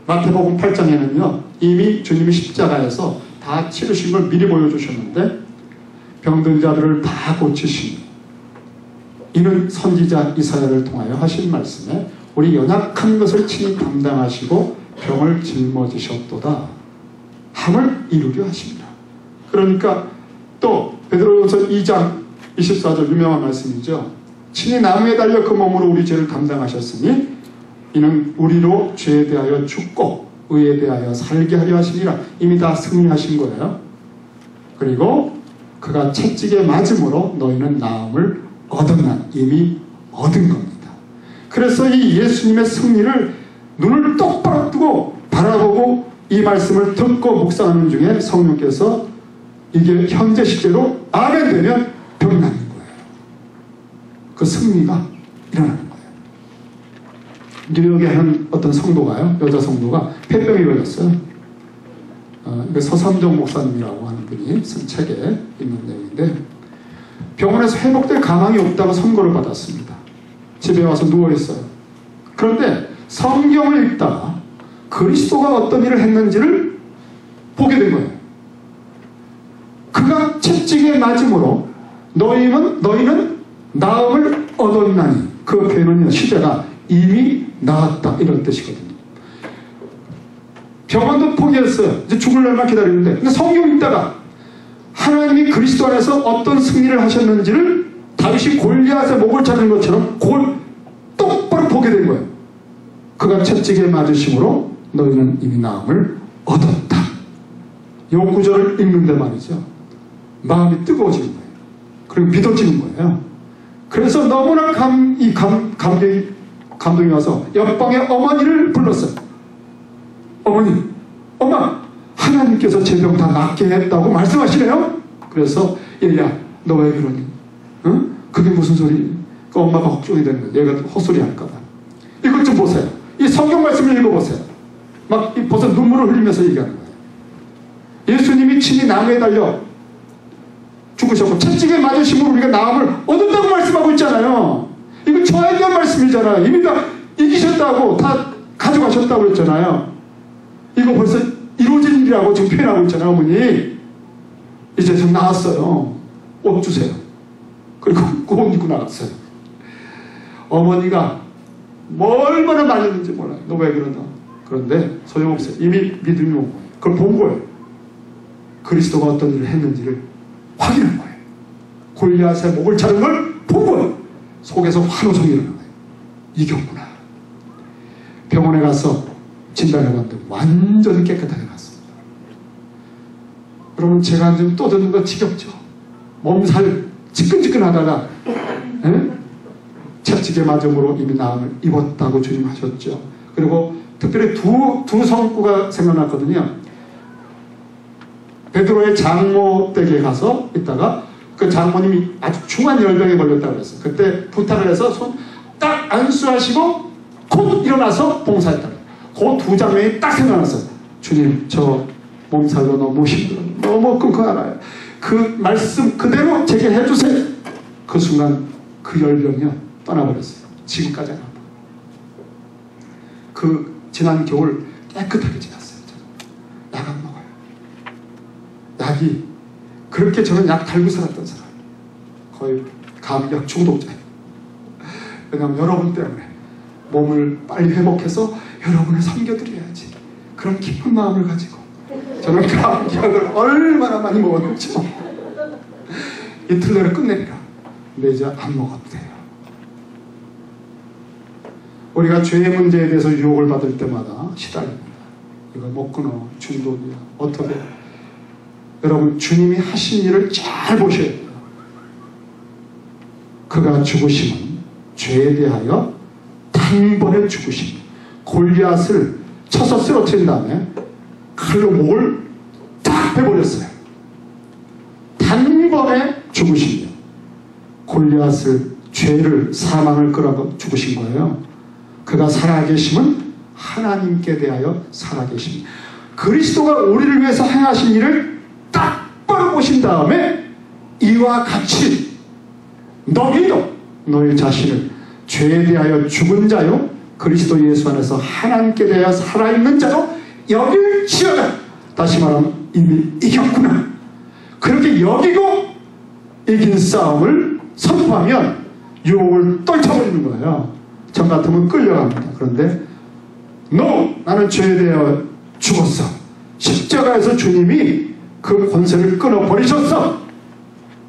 Speaker 1: 마태복음 8장에는요 이미 주님이 십자가에서 다 치르신 걸 미리 보여주셨는데 병든 자들을 다 고치시니 이는 선지자 이사야를 통하여 하신 말씀에 우리 연약한 것을 친히 담당하시고 병을 짊어지셨도다 함을 이루려 하십니다. 그러니까 또 베드로전서 2장 24절 유명한 말씀이죠. 친히 나무에 달려 그 몸으로 우리 죄를 담당하셨으니 이는 우리로 죄에 대하여 죽고 의에 대하여 살게 하려 하시니라. 이미 다 승리하신 거예요. 그리고 그가 채찍에 맞음으로 너희는 나음을 얻었나. 이미 얻은 겁니다. 그래서 이 예수님의 승리를 눈을 똑바로 뜨고 바라보고 이 말씀을 듣고 묵상하는 중에 성령께서 이게 현재 시제로 아멘 되면 병이 나는 거예요. 그 승리가 일어나는 거예요. 뉴욕에 한 어떤 성도가요, 여자 성도가 폐병이 걸렸어요. 서삼정 목사님이라고 하는 분이 쓴 책에 있는 내용인데 병원에서 회복될 가망이 없다고 선고를 받았습니다. 집에 와서 누워있어요. 그런데 성경을 읽다가 그리스도가 어떤 일을 했는지를 보게 된 거예요. 그가 채찍에 맞음으로 너희는 나음을 얻었나니 그 괴는 시대가 이미 나았다 이런 뜻이거든요. 병원도 포기했어요. 이제 죽을 날만 기다리는데 근데 성경 읽다가 하나님이 그리스도 안에서 어떤 승리를 하셨는지를 다윗이 골리앗의 목을 자른 것처럼 똑바로 보게 된 거예요. 그가 채찍에 맞으심으로 너희는 이미 나음을 얻었다. 이 구절을 읽는데 말이죠. 마음이 뜨거워지는 거예요. 그리고 믿어지는 거예요. 그래서 너무나 감동이 와서 옆방의 어머니를 불렀어요. 어머니, 엄마, 하나님께서 제 병 다 낫게 했다고 말씀하시네요. 그래서 얘야, 너 왜 그러니? 응? 그게 무슨 소리? 그 엄마가 걱정이 되는 거예요. 얘가 헛소리 할까봐. 이것 좀 보세요. 이 성경 말씀을 읽어보세요. 막 벌써 눈물을 흘리면서 얘기하는 거예요. 예수님이 친히 나무에 달려 죽으셨고 채찍에 맞으심으로 우리가 나음을 얻었다고 말씀하고 있잖아요. 이거 저에 대한 말씀이잖아요. 이미 다 이기셨다고, 다 가져가셨다고 했잖아요. 이거 벌써 이루어진 일이라고 지금 표현하고 있잖아요. 어머니 이제 좀 나왔어요. 옷 주세요. 그리고 옷 입고 나갔어요. 어머니가 얼마나 말렸는지 몰라요. 너 왜 그러나? 그런데 소용없어요. 이미 믿음이 온 거예요. 그걸 본 거예요. 그리스도가 어떤 일을 했는지를 확인한 거예요. 골리앗의 목을 자른 걸 본 거예요. 속에서 환호성이 일어나는 거예요. 이겼구나. 병원에 가서 진단해봤는데 완전히 깨끗하게 났습니다. 여러분, 제가 좀 떠드는 거 지겹죠? 몸살 지끈지끈하다가 채찍에 맞음으로 이미 나음을 입었다고 주님 하셨죠. 그리고 특별히 두 성구가 생각났거든요. 베드로의 장모 댁에 가서 있다가 그 장모님이 아주 중한 열병에 걸렸다고 그랬어요. 그때 부탁을 해서 손 딱 안수하시고 곧 일어나서 봉사했다고. 그 두 장면이 딱 생각났어요. 주님, 저 몸살로 너무 힘들어요. 너무 끙끙 그 말씀 그대로 제게 해주세요. 그 순간 그 열병이요 떠나버렸어요. 지금까지 안 아파요. 그 지난 겨울 깨끗하게 지났어요. 약 안 먹어요. 약이 그렇게 저는 약 달고 살았던 사람, 거의 감기약 중독자예요. 왜냐하면 여러분 때문에 몸을 빨리 회복해서 여러분을 섬겨드려야지, 그런 기쁜 마음을 가지고 저는 감기약을 얼마나 많이 먹었는지 이틀 내로 끝내리라. 근데 이제 안 먹어도 돼요. 우리가 죄의 문제에 대해서 유혹을 받을 때마다 시달립니다. 이거 못 끊어, 중독이야. 어떻게? 여러분, 주님이 하신 일을 잘 보셔야 돼요. 그가 죽으심은 죄에 대하여 단번에 죽으심. 골리앗을 쳐서 쓰러뜨린 다음에 칼로 목을 딱 빼버렸어요. 단번에 죽으심이요. 골리앗을, 죄를, 사망을 끌어가 죽으신 거예요. 그가 살아계심은 하나님께 대하여 살아계심. 그리스도가 우리를 위해서 행하신 일을 딱 보신 다음에 이와 같이 너희도 너희 자신을 죄에 대하여 죽은 자요 그리스도 예수 안에서 하나님께 대하여 살아있는 자로 여길지어다. 다시 말하면 이미 이겼구나. 그렇게 여기고 이긴 싸움을 선포하면 유혹을 떨쳐버리는 거예요. 전 같으면 끌려갑니다. 그런데 No! 나는 죄에 대하여 죽었어. 십자가에서 주님이 그 권세를 끊어버리셨어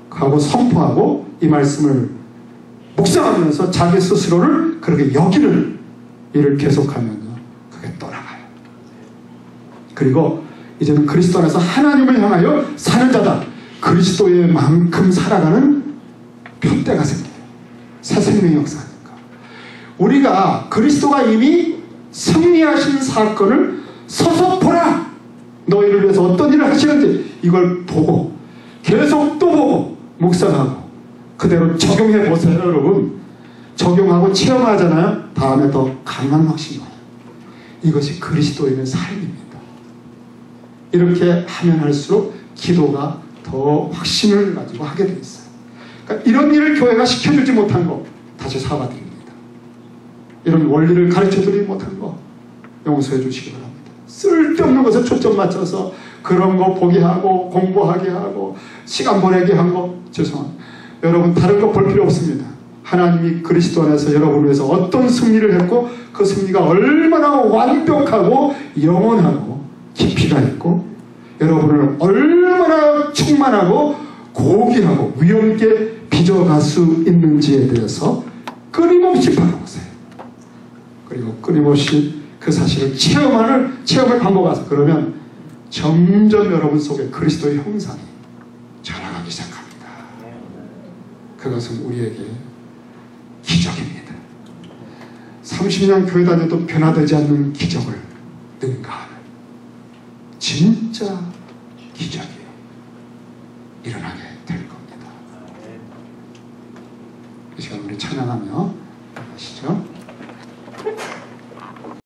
Speaker 1: 하고 선포하고 이 말씀을 묵상하면서 자기 스스로를 그렇게 여기는 일을 계속하면요, 그게 떠나가요. 그리고 이제는 그리스도 안에서 하나님을 향하여 사는 자다. 그리스도의 만큼 살아가는 표대가 생겨요. 새 생명의 역사니까. 우리가 그리스도가 이미 승리하신 사건을 서서 보라. 너희를 위해서 어떤 일을 하시는지 이걸 보고 계속 또 보고 묵상하고 그대로 적용해 보세요. 여러분, 적용하고 체험하잖아요. 다음에 더 강한 확신이 와요. 이것이 그리스도인의 삶입니다. 이렇게 하면 할수록 기도가 더 확신을 가지고 하게 돼 있어요. 그러니까 이런 일을 교회가 시켜주지 못한 거 다시 사과드립니다. 이런 원리를 가르쳐주지 못한 거 용서해 주시기 바랍니다. 쓸데없는 것에 초점 맞춰서 그런 거 보게 하고 공부하게 하고 시간 보내게 한 거 죄송합니다. 여러분, 다른 거 볼 필요 없습니다. 하나님이 그리스도 안에서 여러분을 위해서 어떤 승리를 했고 그 승리가 얼마나 완벽하고 영원하고 깊이가 있고 여러분을 얼마나 충만하고 고귀하고 위엄 있게 빚어갈 수 있는지에 대해서 끊임없이 바라보세요. 그리고 끊임없이 그 사실을 체험을 반복하세요. 그러면 점점 여러분 속에 그리스도의 형상이 자라가기 시작합니다. 그것은 우리에게 기적입니다. 30년 교회 다녀도 변화되지 않는 기적을 능가하는 진짜 기적이 일어나게 될 겁니다. 이 시간 우리 찬양하며 하시죠.